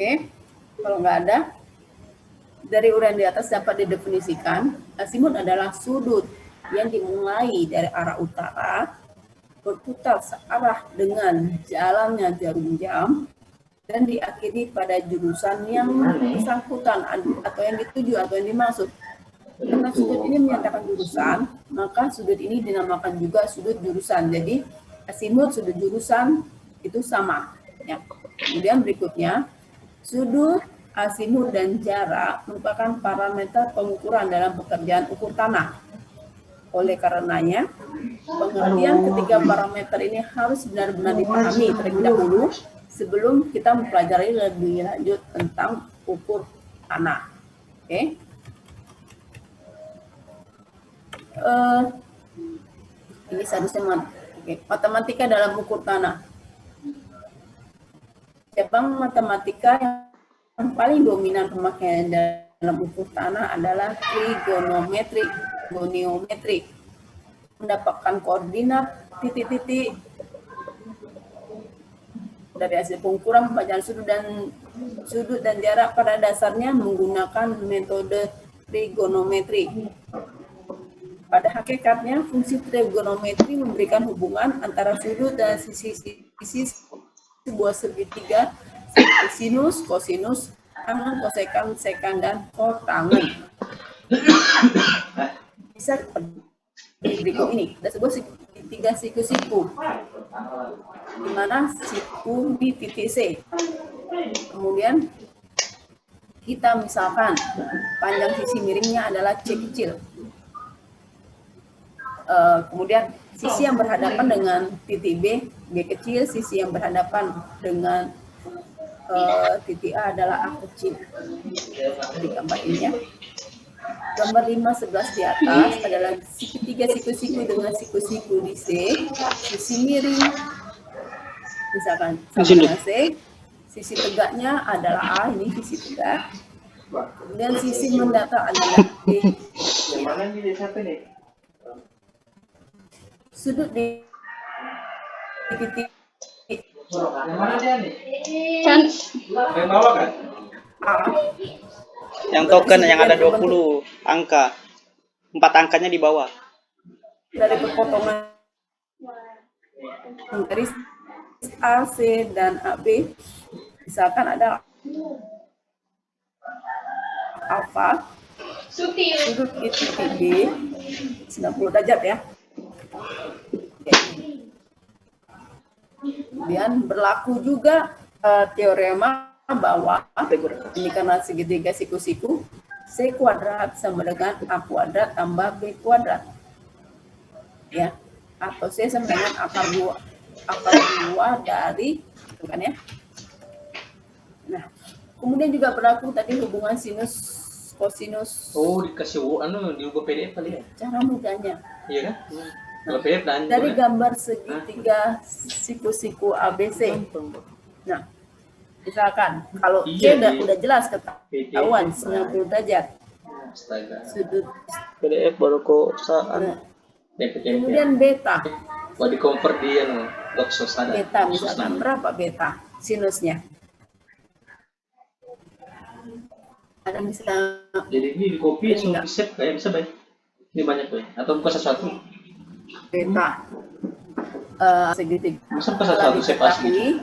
Oke, kalau nggak ada, dari uraian di atas dapat didefinisikan, azimut adalah sudut yang dimulai dari arah utara, berputar searah dengan jalannya jarum jam, dan diakhiri pada jurusan yang bersangkutan atau yang dituju atau yang dimaksud. Karena sudut ini menyatakan jurusan, maka sudut ini dinamakan juga sudut jurusan. Jadi azimut sudut jurusan itu sama. Ya. Kemudian berikutnya, sudut, azimut, dan jarak merupakan parameter pengukuran dalam pekerjaan ukur tanah. Oleh karenanya, pengertian ketiga parameter ini harus benar-benar dipahami terlebih dahulu sebelum kita mempelajari lebih lanjut tentang ukur tanah. Oke. Ini seharusnya matematika dalam ukur tanah. Cabang matematika yang paling dominan pemakaian dalam ukur tanah adalah trigonometri, goniometri. Mendapatkan koordinat titik-titik dari hasil pengukuran pembacaan sudut dan jarak pada dasarnya menggunakan metode trigonometri. Pada hakikatnya, fungsi trigonometri memberikan hubungan antara sudut dan sisi sebuah segitiga seperti sinus, kosinus, tangen, kosekan, sekan, dan kotangen. Bisa berikut ini, ada sebuah segitiga siku-siku, di mana siku di titik C. Kemudian kita misalkan panjang sisi miringnya adalah C kecil. Kemudian sisi yang berhadapan dengan titik B, B kecil, sisi yang berhadapan dengan titik A adalah A kecil. Di gambar ini ya. Gambar 5-11 di atas adalah segitiga siku-siku dengan siku-siku di C, sisi miring, misalkan sama dengan C, sisi tegaknya adalah A, ini sisi tegak, kemudian sisi mendatar adalah B. Sudut di titik A. Yang token yang ada 20 angka. 4 angkanya di bawah. Dari perpotongan garis AC dan AB, misalkan ada alfa, sudut di titik B 90 derajat ya. Kemudian berlaku juga teorema bahwa ini karena segitiga siku-siku, C kuadrat sama dengan A kuadrat tambah B kuadrat. Ya, atau C sama dengan akar 2 dari, itu kan ya. Nah, kemudian juga berlaku tadi hubungan sinus kosinus. Oh, dikasih diubah PDF kali ya? Cara mudahnya. Iya kan? Kalau PDF dan Dari gambar segitiga siku-siku ABC. Nah, misalkan kalau C udah jelas ketahuan 90 derajat. astaga. Sudut. PDF baru kok saat. Nah, kemudian beta. Wah, di convert dia dok sosada. Beta misalkan berapa beta sinusnya? Ada misalnya Jadi ini di copy langsung di save kayak bisa baik. Ini banyak tuh atau buka sesuatu? beta segitiga. Masa buka sesuatu save asli?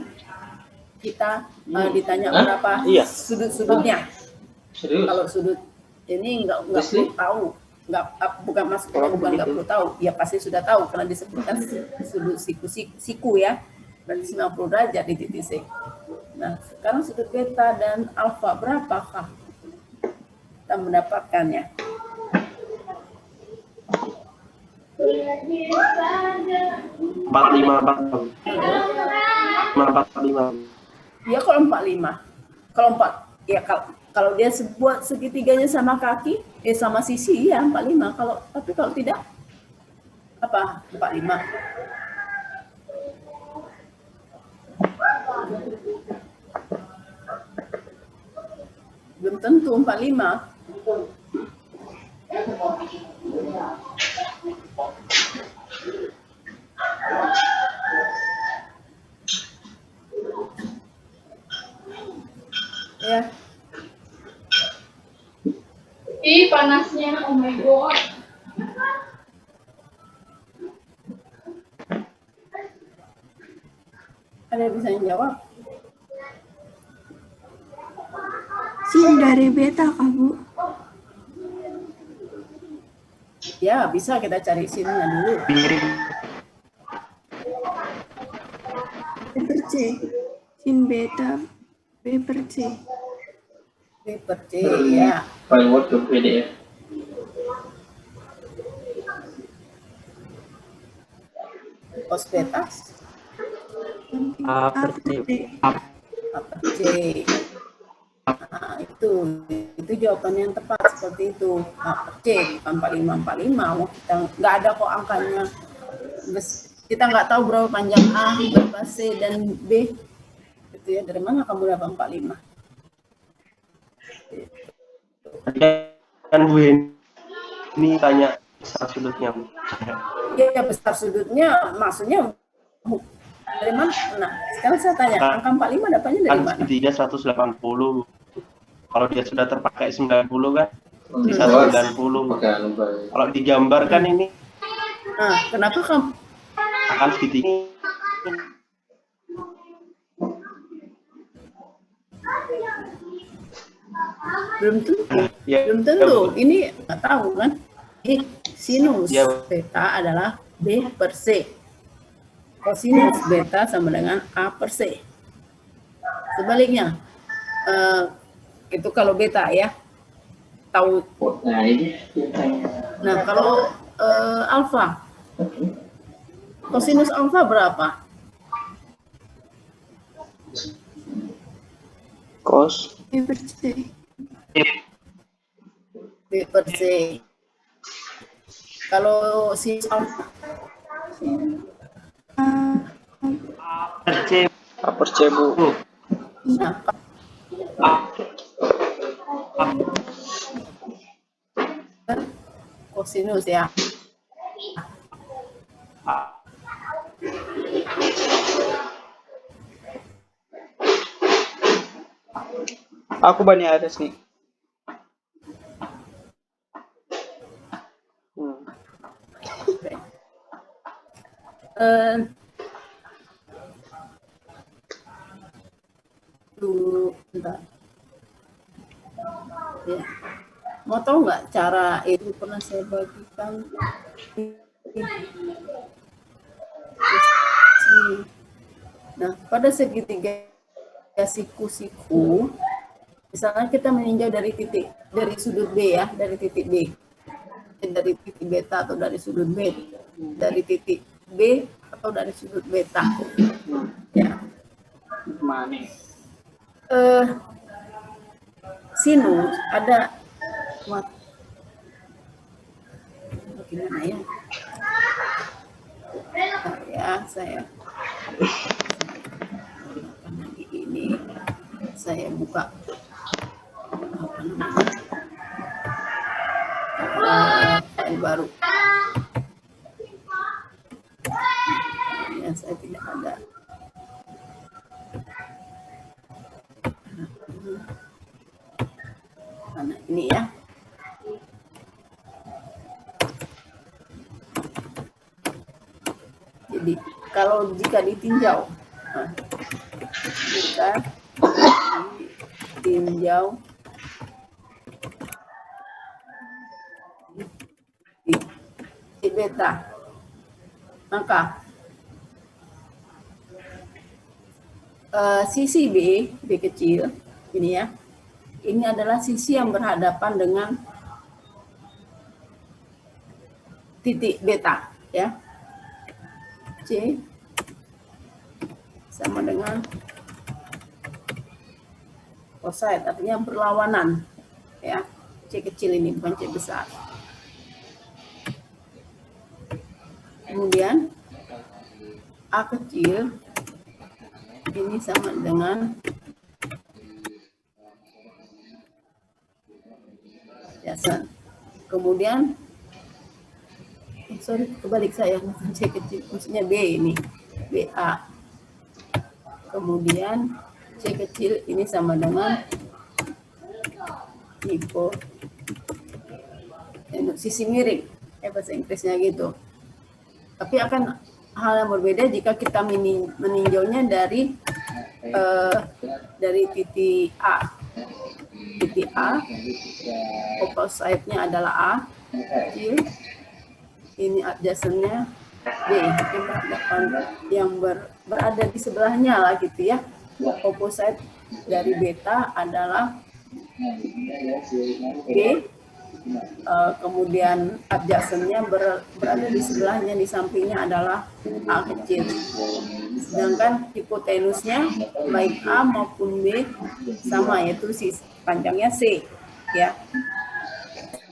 Kita ditanya berapa Iya. sudut-sudutnya. Serius? Kalau sudut ini nggak perlu tahu, bukan perlu tahu, ya pasti sudah tahu karena disebutkan sudut siku ya, berarti 90 derajat di titik C. Nah, sekarang sudut beta dan alfa berapakah kita mendapatkannya? Empat lima. Ya kalau 45. Kalau 4 ya kalau dia buat segitiganya sama kaki, sama sisi ya 45. Tapi kalau tidak apa 45. Belum tentu 45. Ya. Ih, panasnya, oh my god. Ada yang bisa jawab? Sin dari beta, Kak, Bu. Ya, bisa kita cari sinnya dulu. Letter C. C. Sin beta B per C. B per C, ya. File Word ke PDF. Cos beta A per C. A per C. Nah, itu jawaban yang tepat seperti itu. A per C bukan 4545. Wah, kita nggak ada kok angkanya. Kita nggak tahu berapa panjang A, berapa C dan B. Itu ya, dari mana kamu dapat 45? Kan Bu ini tanya besar sudutnya Bu. Ya, besar sudutnya maksudnya dari mana? Nah, sekarang saya tanya, angka 45 dapatnya dari Kan mana? segitiga 180. Kalau dia sudah terpakai 90 kan bisa Luas. 90. Pakai anu baik. Kalau digambarkan ini Nah, kenapa kamu akan segitiga belum tentu? ya, Belum tentu. Ini nggak tahu kan? Sinus Ya. beta adalah B per C. Kosinus beta sama dengan A per C. Sebaliknya, itu kalau beta ya, tahu. Nah, ini tanya. Nah, kalau alfa, kosinus alfa berapa? Cos B per C. B per C. Kalau sinus alfa, C A per C Bu. nah, kosinus ya. Aku bani atas nih. Dulu, bentar. Ya. Mau tahu nggak cara itu pernah saya bagikan? Nah, pada segitiga siku-siku, misalnya kita meninjau dari sudut B ya, dari titik B, dari titik beta atau dari sudut B, dari titik B atau dari sudut beta. Ya. Mana? Sinus ada gimana ya? Saya ini saya buka apa namanya file baru. Ya, saya tidak ada. Mana ini ya? Jadi kalau jika ditinjau, jika ditinjau di beta, maka sisi B kecil ini ya, ini adalah sisi yang berhadapan dengan titik beta ya. C sama dengan cosine, artinya berlawanan ya. C kecil ini bukan C besar. Kemudian A kecil ini sama dengan adjacent. Kemudian sorry, kebalik saya, bukan C kecil, maksudnya B ini, BA. Kemudian C kecil ini sama dengan hipo, sisi miring, bahasa Inggrisnya gitu. Tapi akan hal yang berbeda jika kita meninjaunya dari titik A. Titik A, opposite-nya adalah A kecil. Ini adjacent-nya B, yang berhadapan, yang berada di sebelahnya lah gitu ya. Opposite dari beta adalah B, kemudian adjacentnya berada di sebelahnya, di sampingnya adalah A kecil. Sedangkan hipotenusnya baik A maupun B sama, yaitu si panjangnya C ya.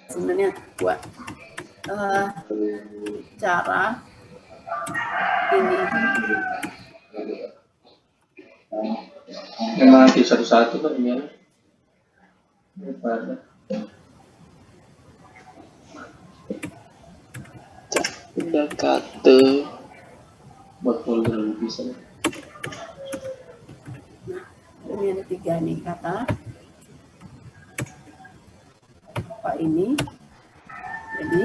Sebenarnya buat cara ini Memang nanti satu-satu kan gimana? Daripada Udah kata. buat folder bisa. ini ada 3 nih kata apa ini. Jadi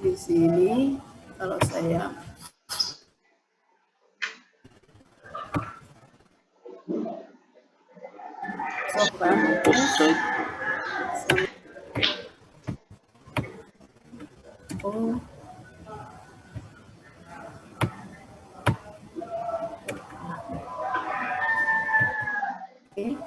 di sini kalau saya sopan Opposite. oh oke.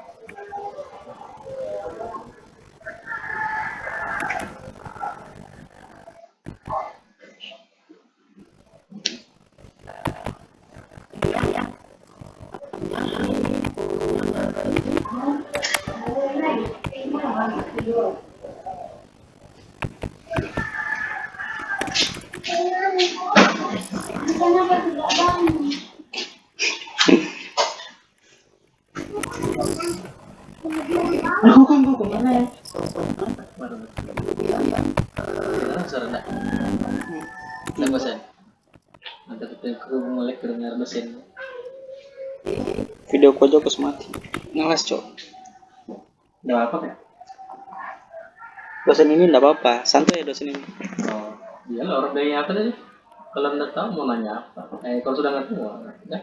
Video ko aja pas mati. Ngeles cok. Udah apa kan? Dosen ini enggak apa-apa, santai ya dosen ini. Oh, iya lah, orang dari apa tadi? Kalau nggak tahu mau nanya apa? Kalau sudah ngerti mau ya.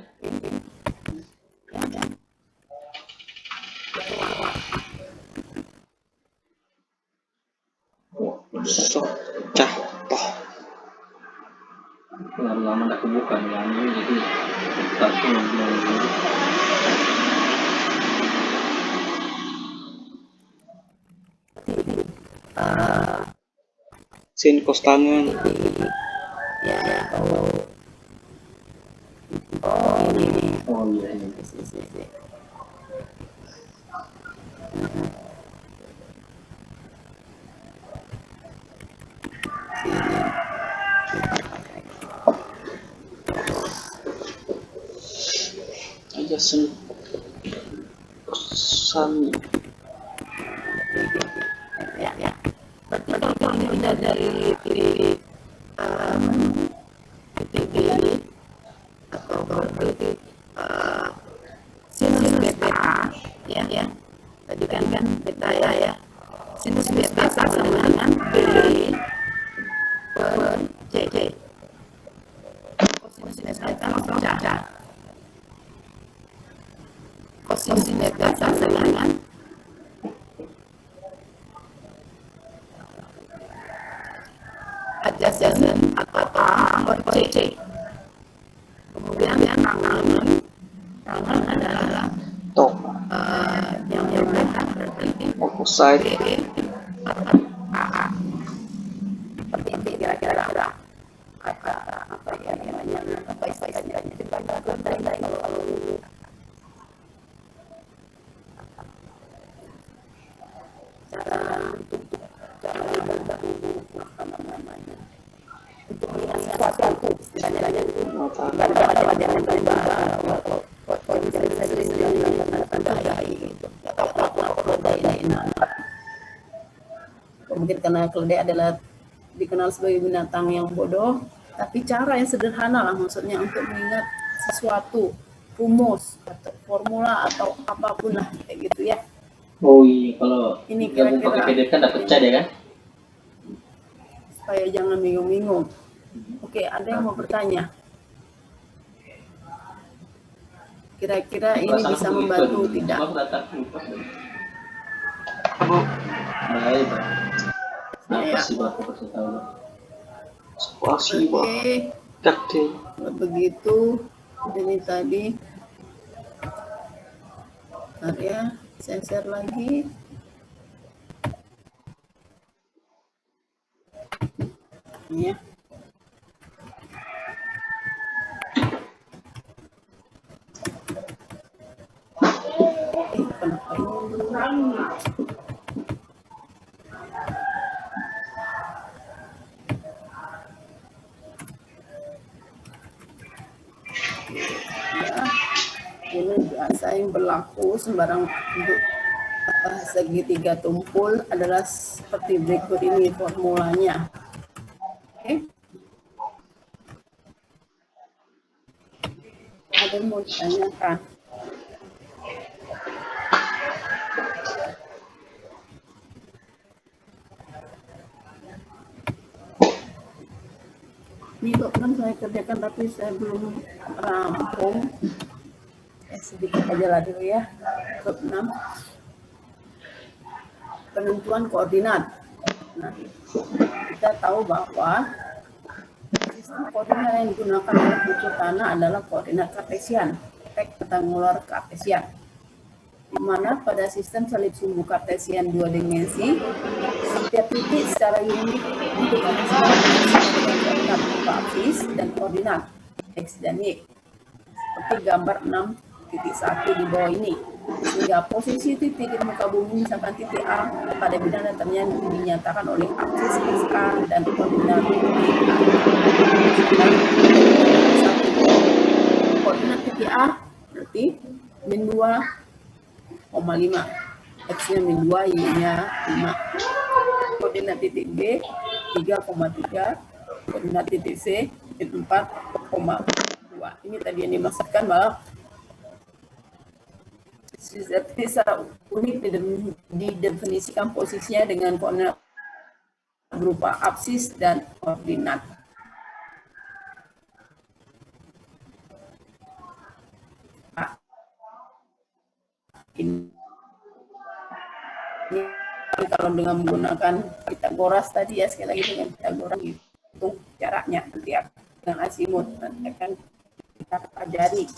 So, cah, toh. Lama nggak kebuka yang ini jadi satu bilang gitu. Sin kos tangan. Oh iya ini. Aja sen. Sami. Sinus beta ya. Tadi kan beta ya. Sinus beta sama dengan B per C. Kosinus beta langsung caca. Kosinus beta sama dengan adjacent atau A per C. Kemudian yang tangan adalah Toh. yang berbeda berarti Opposite. seperti ini kira-kira apa ya namanya apa istilahnya dibaca dari kalau cara apa namanya untuk sesuatu istilahnya mungkin karena keledai adalah dikenal sebagai binatang yang bodoh, tapi cara yang sederhana lah maksudnya untuk mengingat sesuatu, rumus atau formula atau apapun lah kayak gitu ya. Oh iya, kalau Ini gabung kira-kira pakai PDF kan dapat C deh kan? supaya jangan bingung-bingung. Oke, ada yang mau bertanya? Kira-kira ini Perasaan bisa aku membantu gitu, tidak? cuma data lupa. Baik, Pak. Apa Ya. sih Bapak kasih tahu? Spasi, Pak. Oke, Gede. kalau begitu ini tadi. Bentar ya, saya share lagi. Ini ya. Kenapa ini? Ya, ini biasa yang berlaku sembarang untuk segitiga tumpul adalah seperti berikut ini formulanya. Oke. Ada yang mau ditanyakan? Ini kok kan saya kerjakan tapi saya belum rampung. Sedikit aja lah dulu ya. Bab 6. Penentuan koordinat. Nah, kita tahu bahwa sistem koordinat yang digunakan oleh buku tanah adalah koordinat kartesian, rektangular kartesian, di mana pada sistem salib sumbu kartesian dua dimensi, setiap titik secara unik ditentukan sebagai koordinat apsis dan koordinat x dan y, seperti gambar 6.1 di bawah ini. Sehingga posisi titik di muka bumi misalkan titik A pada bidang datarnya dinyatakan oleh aksis XA dan koordinat koordinat titik A berarti min 2,5, X-nya min 2, Y-nya 5. Koordinat titik B 3,3, koordinat titik C min 4,2. Ini tadi yang dimaksudkan bahwa secara unik didefinisikan posisinya dengan koordinat berupa apsis dan koordinat. Ini kalau dengan menggunakan Pitagoras tadi ya, sekali lagi dengan Pitagoras hitung jaraknya nanti dengan asimut nanti akan kita pelajari.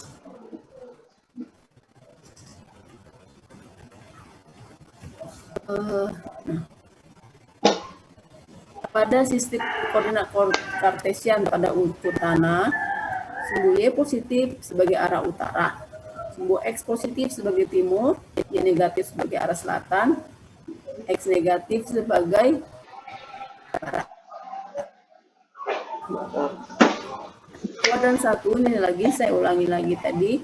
Pada sistem koordinat kartesian pada ukur tanah, sumbu Y positif sebagai arah utara, sumbu X positif sebagai timur, Y negatif sebagai arah selatan, X negatif sebagai arah. Kuadran 1 ini lagi saya ulangi lagi tadi.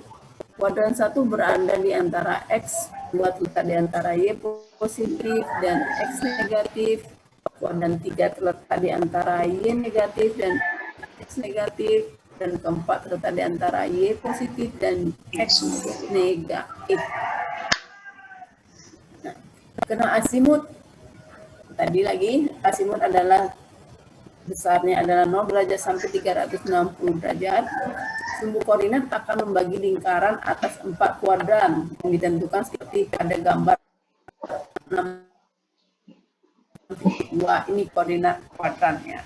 Kuadran 1 berada di antara X, 2 terletak di antara Y positif dan X negatif. Kuadran 3 terletak di antara Y negatif dan X negatif. Dan keempat terletak di antara Y positif dan X negatif. Nah, kena asimut. Tadi lagi, asimut adalah besarnya adalah 0 derajat sampai 360 derajat. Sumbu koordinat akan membagi lingkaran atas 4 kuadran yang ditentukan seperti pada gambar 6.2. Ini koordinat kuadrannya.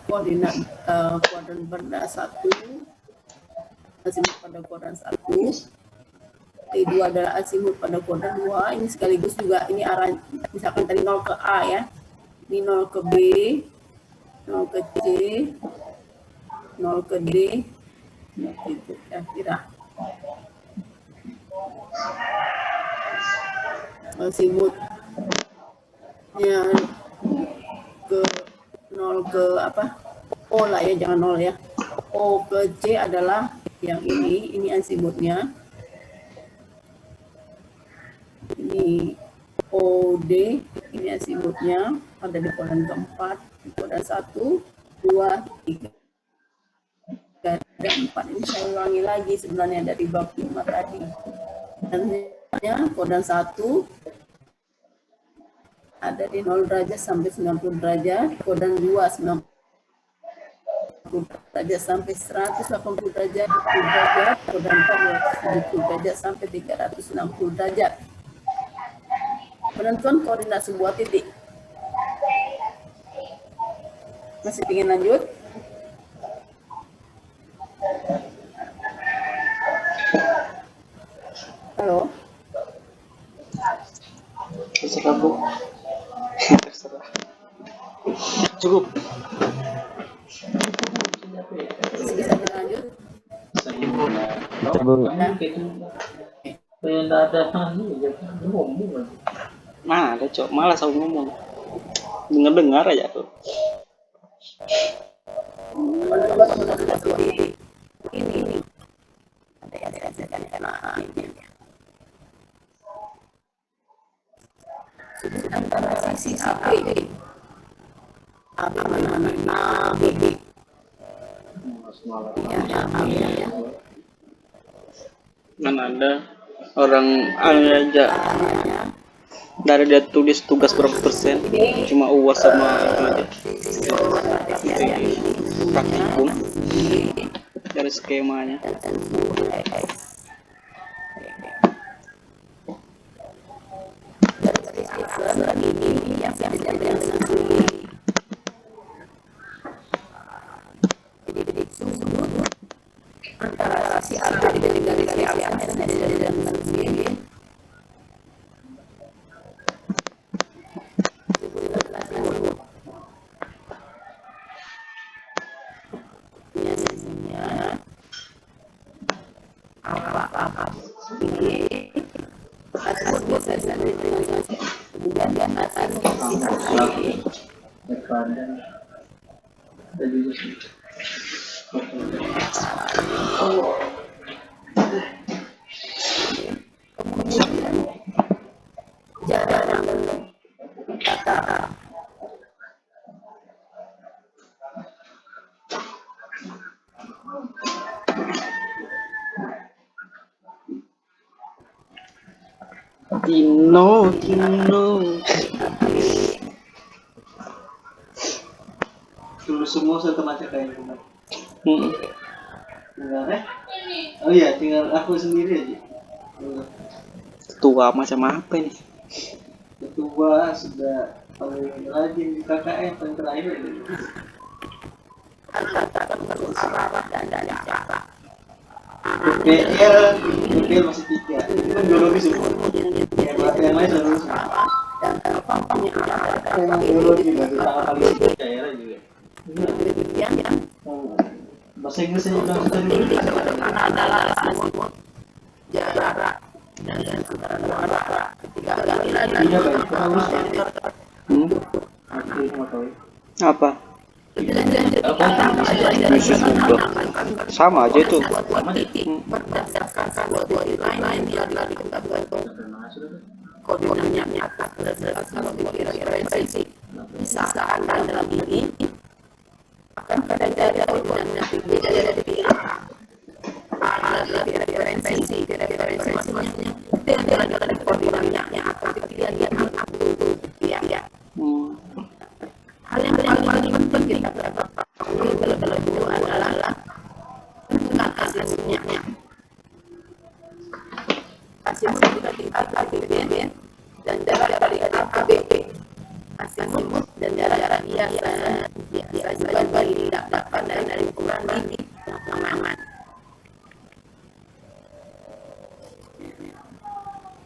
Koordinat kuadran pada 1, asimut pada kuadran 1. T2 adalah asimut pada kuadran 2. Ini sekaligus juga ini arah, misalkan tadi 0 ke A ya. Ini 0 ke B, 0 ke C, 0 ke D, gitu kira-kira. Asimut yang ke 0 ke apa? O lah ya, jangan 0 ya. O ke C adalah yang ini asimutnya. Ini OD, ini asimutnya ada di kuadran keempat, di kuadran 1, 2, 3, dan 4. Ini saya ulangi lagi sebenarnya dari bab 5 tadi. Dan kuadran 1 ada di 0 derajat sampai 90 derajat, kuadran 2 90 derajat sampai 180 derajat, kuadran 4 70 derajat sampai 360 derajat. Penentuan koordinat sebuah titik. Masih ingin lanjut? Halo? Terserah Bu. Terserah. Cukup. Bisa kita lanjut? Itu Bu. Pengen ada anu, jangan ngomong aja. Mana ada cok, malas aku ngomong. Dengar aja tuh. Ini ada yang kena ini. Antara sisi A, mana B. Ya. Mana ada orang aja dari dia tulis tugas berapa persen, cuma UAS sama itu aja. Praktikum dari skemanya. Antara si A dari Tino. Dulu semua satu macam kayak kemarin. Tinggal Ini. oh iya, tinggal aku sendiri aja. Tua macam apa ini? Ketua sudah paling rajin di KKN paling terakhir. BPL masih 3. Itu kan biologi semua. Yang lain sudah lulus. Yang biologi dari tahap paling daerah juga. Bahasa Inggris aja udah kita dulu. Iya baik, kita lulus. Apa? Bisnis juga. Sama aja itu. Misalkan dalam ini akan pada dari beda dari referensi masing-masing dan dari koordinatnya atau kegiatan ya. Hal yang paling penting kita ketahui adalah tentukan hasilnya. Hasil tingkat APBN dan dari APB hasil dan darah biasa juga didapatkan dari ukuran ini yang aman.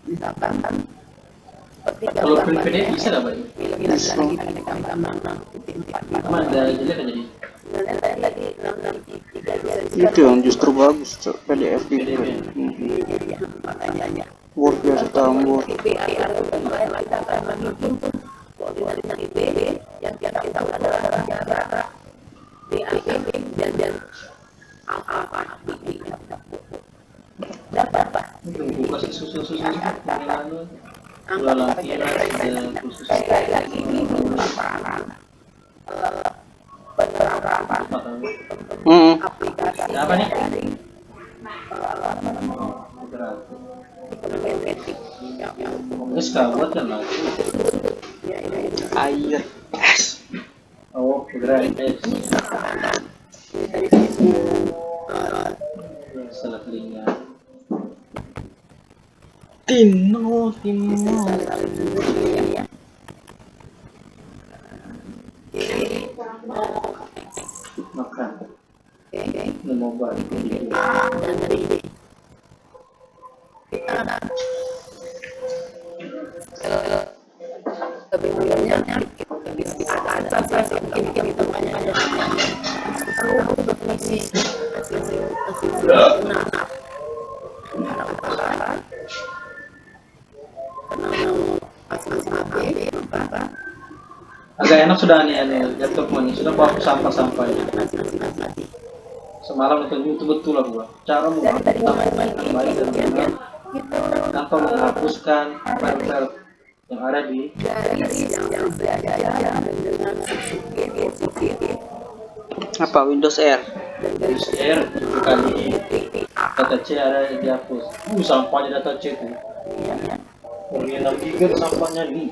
Misalkan seperti Kalau print PDF bisa nggak Pak? Cuma ada jelek aja di Itu yang justru bagus, cok. PDF di Word biasa tambah. yang kita tahu adalah cara BAPB dan apa dapat buka susu dua laki ada khusus lagi ini aplikasi apa nih? Terus buat kan lagi. Air. Oh, gratis. Salah telinga. Tino. mobile. Dan dari kebetulannya ada kita banyak perlu berfungsi Agak enak sudah nih laptopmu nih, sudah bawa sampah-sampahnya. Semalam itu betul lah gua. Cara mengupload yang baik dan benar tanpa menghapuskan file-file yang ada di Apa Windows R? Windows R bukan di data C ada yang dihapus. Sampahnya data C tuh. Kemudian 6 GB sampahnya nih.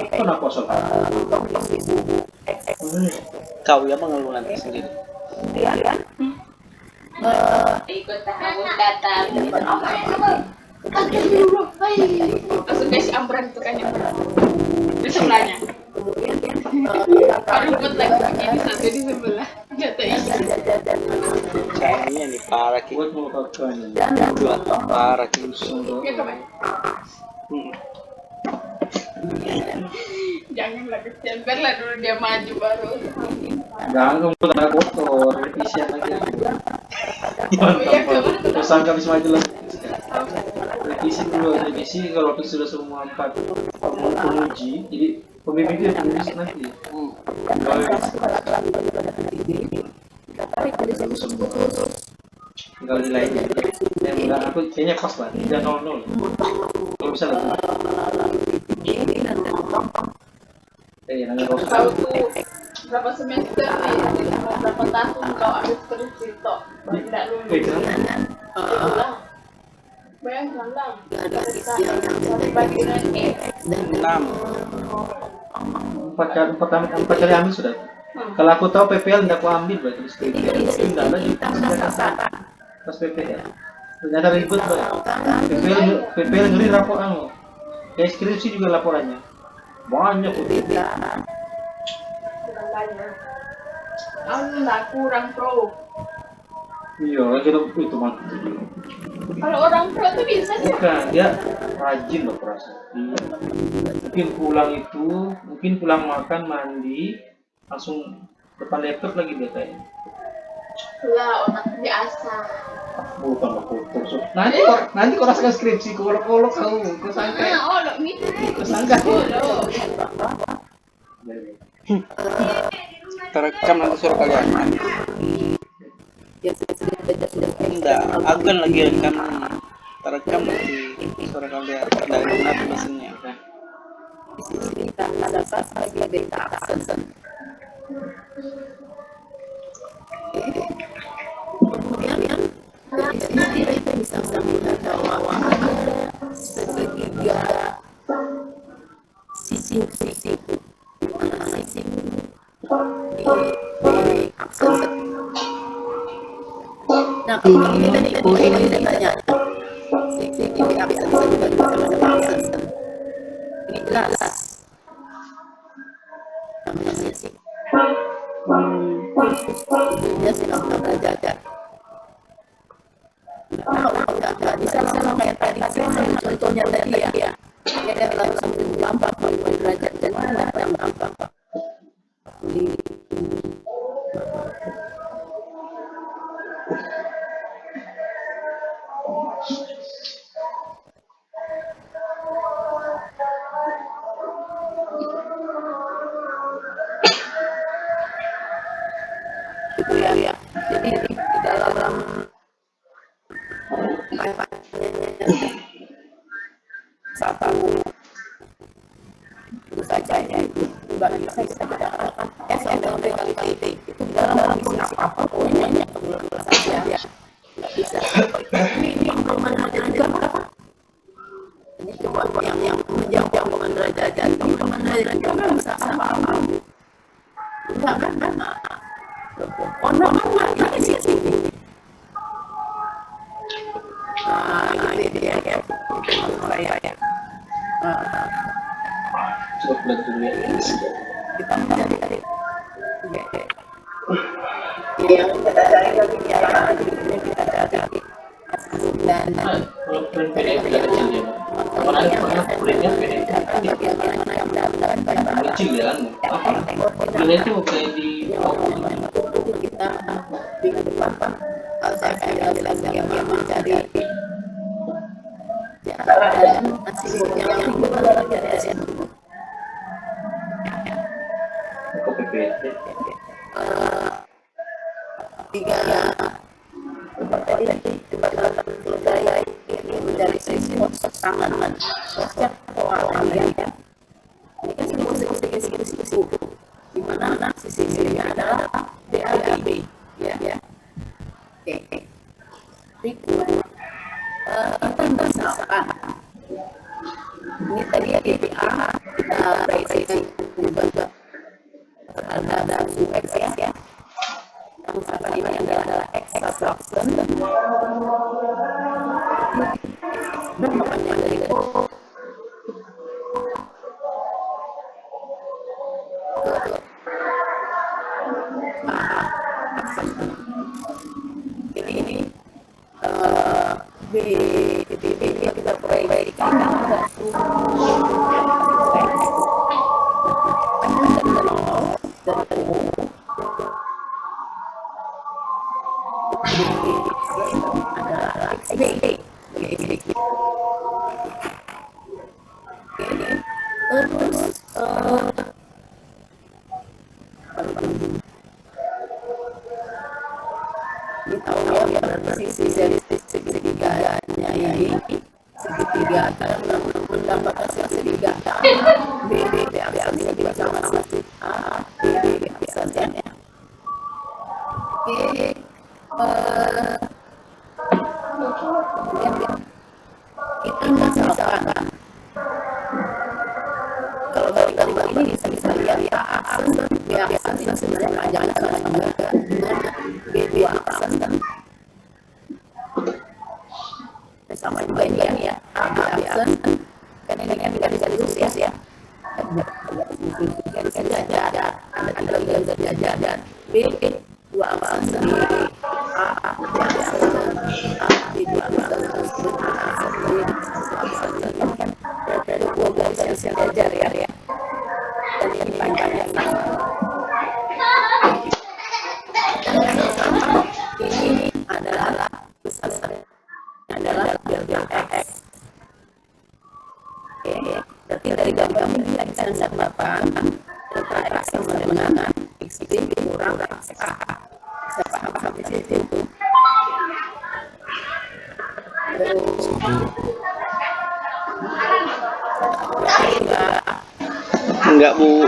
Kenapa salah? Kau ya mengeluh nanti sendiri. Ikut tahu data. Langsung kasih amperan itu kan yang di sebelahnya. Baru buat lagi begini satu di sebelah. Data isi. Ini yang parah ki. Buat melupakan Parah ki. Ya kemarin. Janganlah kesian, biarlah dulu dia maju baru. jangan kamu tak kotor, revisian lagi. Mantap, pesan kami maju lah. Revisi dulu, revisi kalau sudah semua 4 penguji, jadi pembimbing itu yang tulis nanti. Tinggal nilainya. Yang enggak aku kayaknya pas lah, 300. Kalau bisa lebih. Nanti kau Tahu tuh berapa semester nih, berapa tahun kau ambil skripsi toh, tidak lulus. Itulah. Bayangkan lah, sampai bagian E. 6. 4 kali ambil sudah. Kalau aku tahu PPL tidak aku ambil berarti skripsi. Tidak ada di pas PPL. Ternyata ribet banget. PPL ngeri laporan loh. Kayak skripsi juga laporannya. Banyak tuh. Kurang banyak. Allah kurang pro. Iya, lagi itu mah. Kalau orang pro tuh bisa sih. Bukan, dia rajin loh perasaan. Mungkin pulang makan, mandi, langsung depan laptop lagi dia kayaknya. Lah orang biasa. Bukan kotor. Nanti kau rasakan skripsi, kau kolok kamu, kau sangka. Oh, lo ini. Kau sangka. Terekam nanti suara kalian. Enggak, aku kan lagi rekam nih. Terekam nanti suara kalian dari mana tulisannya. kita bisa melihat bahwa segitiga sisi nah kalau ini tanya segitiga absen juga absen ini jelas namanya sisi dia sedang belajar. Nggak bisa sama kayak tadi contohnya tadi ya dia langsung 40 derajat dan gampang itu ya jadi di dalam satu itu saja ya itu bagi saya kita katakan SNLP kali itu dalam kondisi apapun hanya perlu saja ya nggak bisa ini mana ada juga apa ini coba yang menjauh dengan derajat jantung mana ada juga nggak bisa sama enggak kan orang mana di sini ini dia ya saya coba belajar dulu ya. kita mencari yang kita cari lagi yang kita cari dan Kalau print PDF tidak kecil ya. Kalau ada printnya PDF kan di kecil ya kan. Printnya itu kayak di kita minggu depan saya yang mencari cara dan hasil yang dari situ. ke PPT. Tiga budaya ini dari sisi tangan sosial orang yang ini kan sisi di mana sisi kirinya adalah DAB ya oke berikut kita misalkan ini tadi DA kita berisi berbagai ada sub-X ya misalkan ini adalah extraction dan makanya dari ini kita perbaikan ada segitiganya ini segitiga dalam mendapatkan segitiga B aksen segitiga sama A B aksen ya oke kita misalkan kalau dari ini bisa lihat aksen B aksen yang sebenarnya panjangnya sama juga dengan B2 aksen dan sama bagian ya AB aksen kan ini kan tidak bisa ditulis ya ada tiga dan B dua aksen A B dua aksen ada dua garis yang diajar ya dan ini panjangnya ini adalah besar adalah delta X. Oke, berarti dari gambar ini kita bisa mendapatkan delta X sama dengan X kurang X A. Bisa paham sampai situ? Enggak, Bu.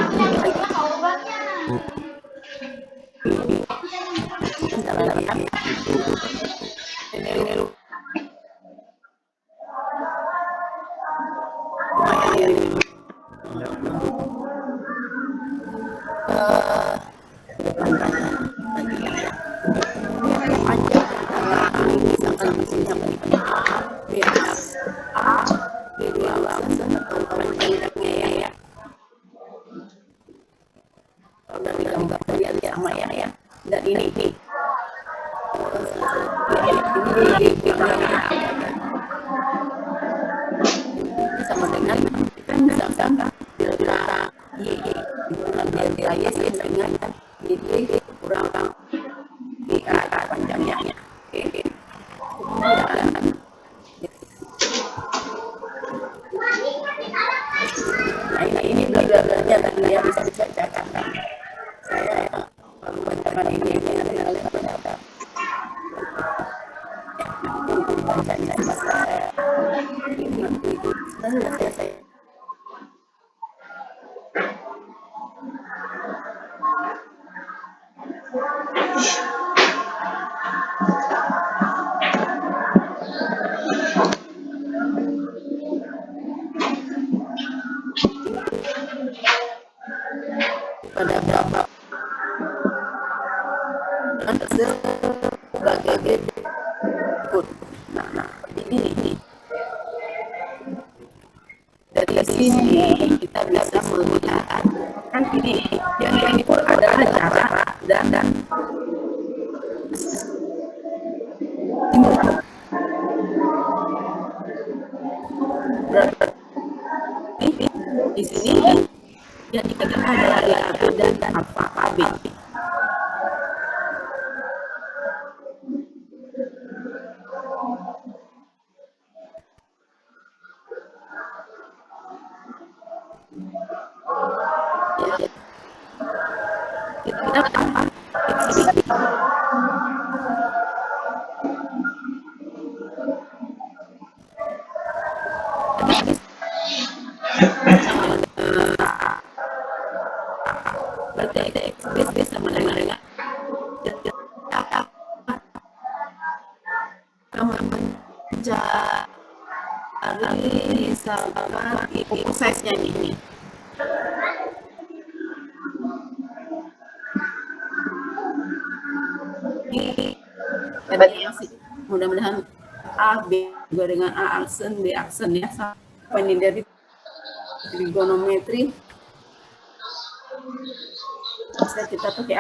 Sama ya dan ini sama dengan kita misalkan delta Y delta Y dengan Y kurang YA panjangnya nah ini belajarnya dan dia bisa dibacakan saya membacakan ini adalah pendapat bacanya saya saya pada berapa sebagai berikut. Nah, ini dari sini kita bisa melihat kan ini yang ini pun adalah cara dan Di sini yang dikatakan adalah DAB dan alfa AB. Berarti XB sama dengan kamu mencari sama size-nya ini. Tadi masih mudah-mudahan A, B juga dengan A aksen, B aksen ya. Sampai ini dari trigonometri. Bisa kita pakai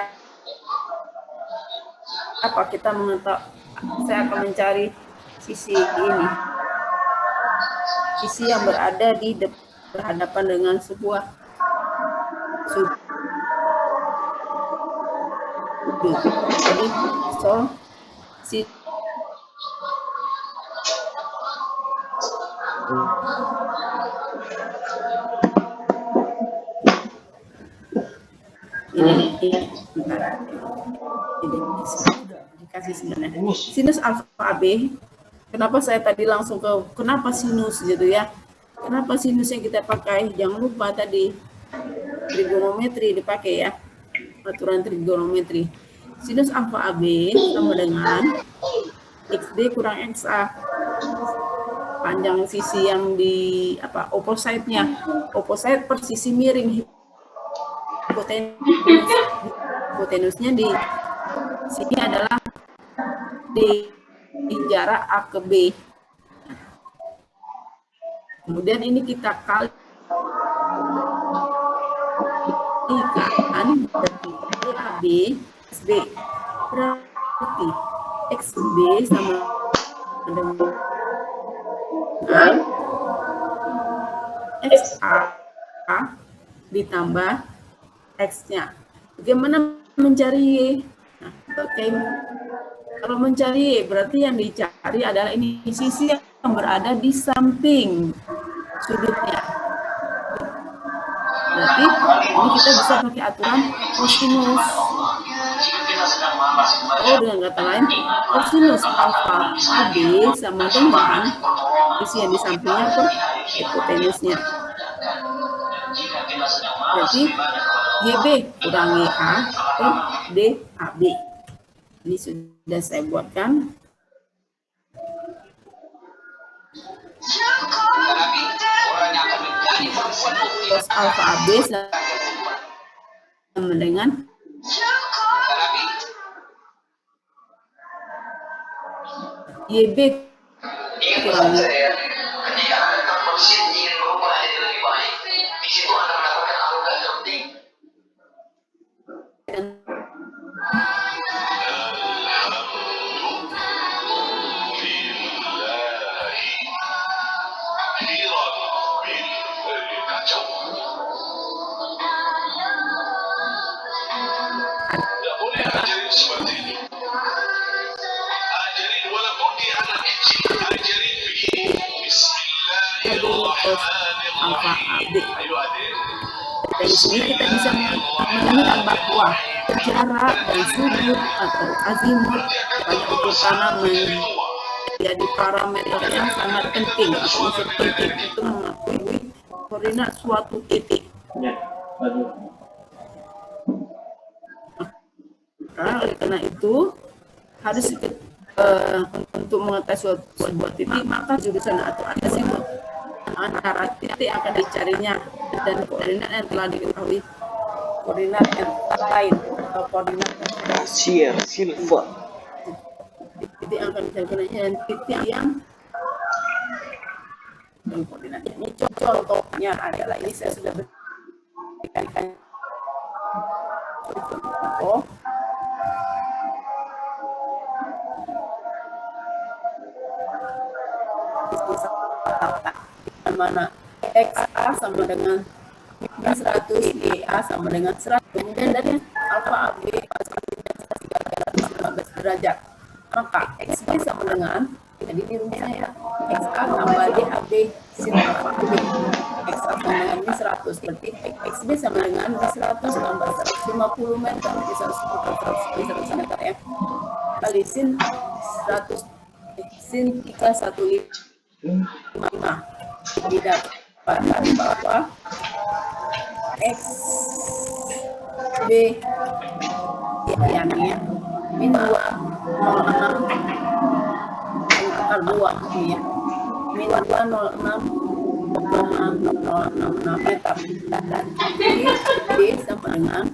apa? Kita mengetahui, saya akan mencari sisi ini. Sisi yang berada di berhadapan dengan sebuah sudut. Jadi, si ini dikasih sebenarnya sinus alfa AB. Kenapa saya tadi langsung ke kenapa sinus gitu ya? Kenapa sinus yang kita pakai? Jangan lupa tadi trigonometri dipakai ya, aturan trigonometri. Sinus alfa AB sama dengan XD kurang XA. Panjang sisi yang di apa opposite-nya. Opposite per sisi miring. Hipotenusnya di sini adalah di jarak A ke B. Kemudian ini kita kalikan berarti AB XB berarti XB sama dengan XA ditambah X-nya. Bagaimana mencari Y? Nah, kalau mencari Y berarti yang dicari adalah ini sisi yang berada di samping sudutnya. Berarti ini kita bisa pakai aturan kosinus. Oh, dengan kata lain, kosinus alfa AB sama dengan sisi yang di sampingnya per hipotenusnya. Berarti YB kurang YA per DAB. Ini sudah saya buatkan. Cos alfa AB sama dengan YB kurang alfa AB. Dari sini kita bisa melihat bahwa jarak dan sudut atau azimut pada ukur tanah menjadi parameter yang sangat penting atau unsur penting untuk mengakui koordinat suatu titik. Karena itu harus untuk mengetahui sebuah titik, maka jurusan atau ada simbol antara titik akan dicarinya dan koordinat yang telah diketahui, koordinat yang lain atau koordinat Sier Silva. titik yang akan dicarikan dan titik yang dan koordinatnya. Ini contohnya adalah ini saya sudah berikan contoh. Mana XA sama dengan min 100 dA sama dengan 100. Kemudian dari alfa AB 315 derajat, maka XB sama dengan, jadi di rumusnya ya, XA tambah DAB sin alfa AB. XA sama dengan min 100, berarti XB sama dengan min 100 tambah 150 meter, jadi 100 meter ya, kali sin 100 sin 315 didapatkan bahwa XB ya min 206 akar 2 ini ya, min 206,066 meter, dan D sama dengan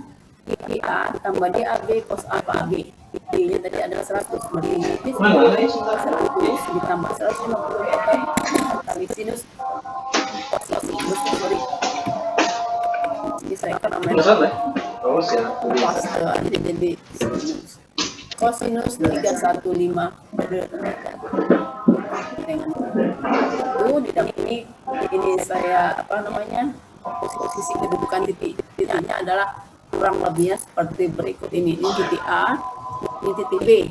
DA tambah DAB cos alfa AB. D-nya tadi ada 100, berarti ini 100 ditambah 150 meter kali sinus sorry. Jadi saya kan namanya jadi kosinus 315 dengan itu didampingi ini saya posisi kedudukan titiknya adalah kurang lebihnya seperti berikut ini titik A, ini titik B,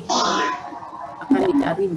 akan dicari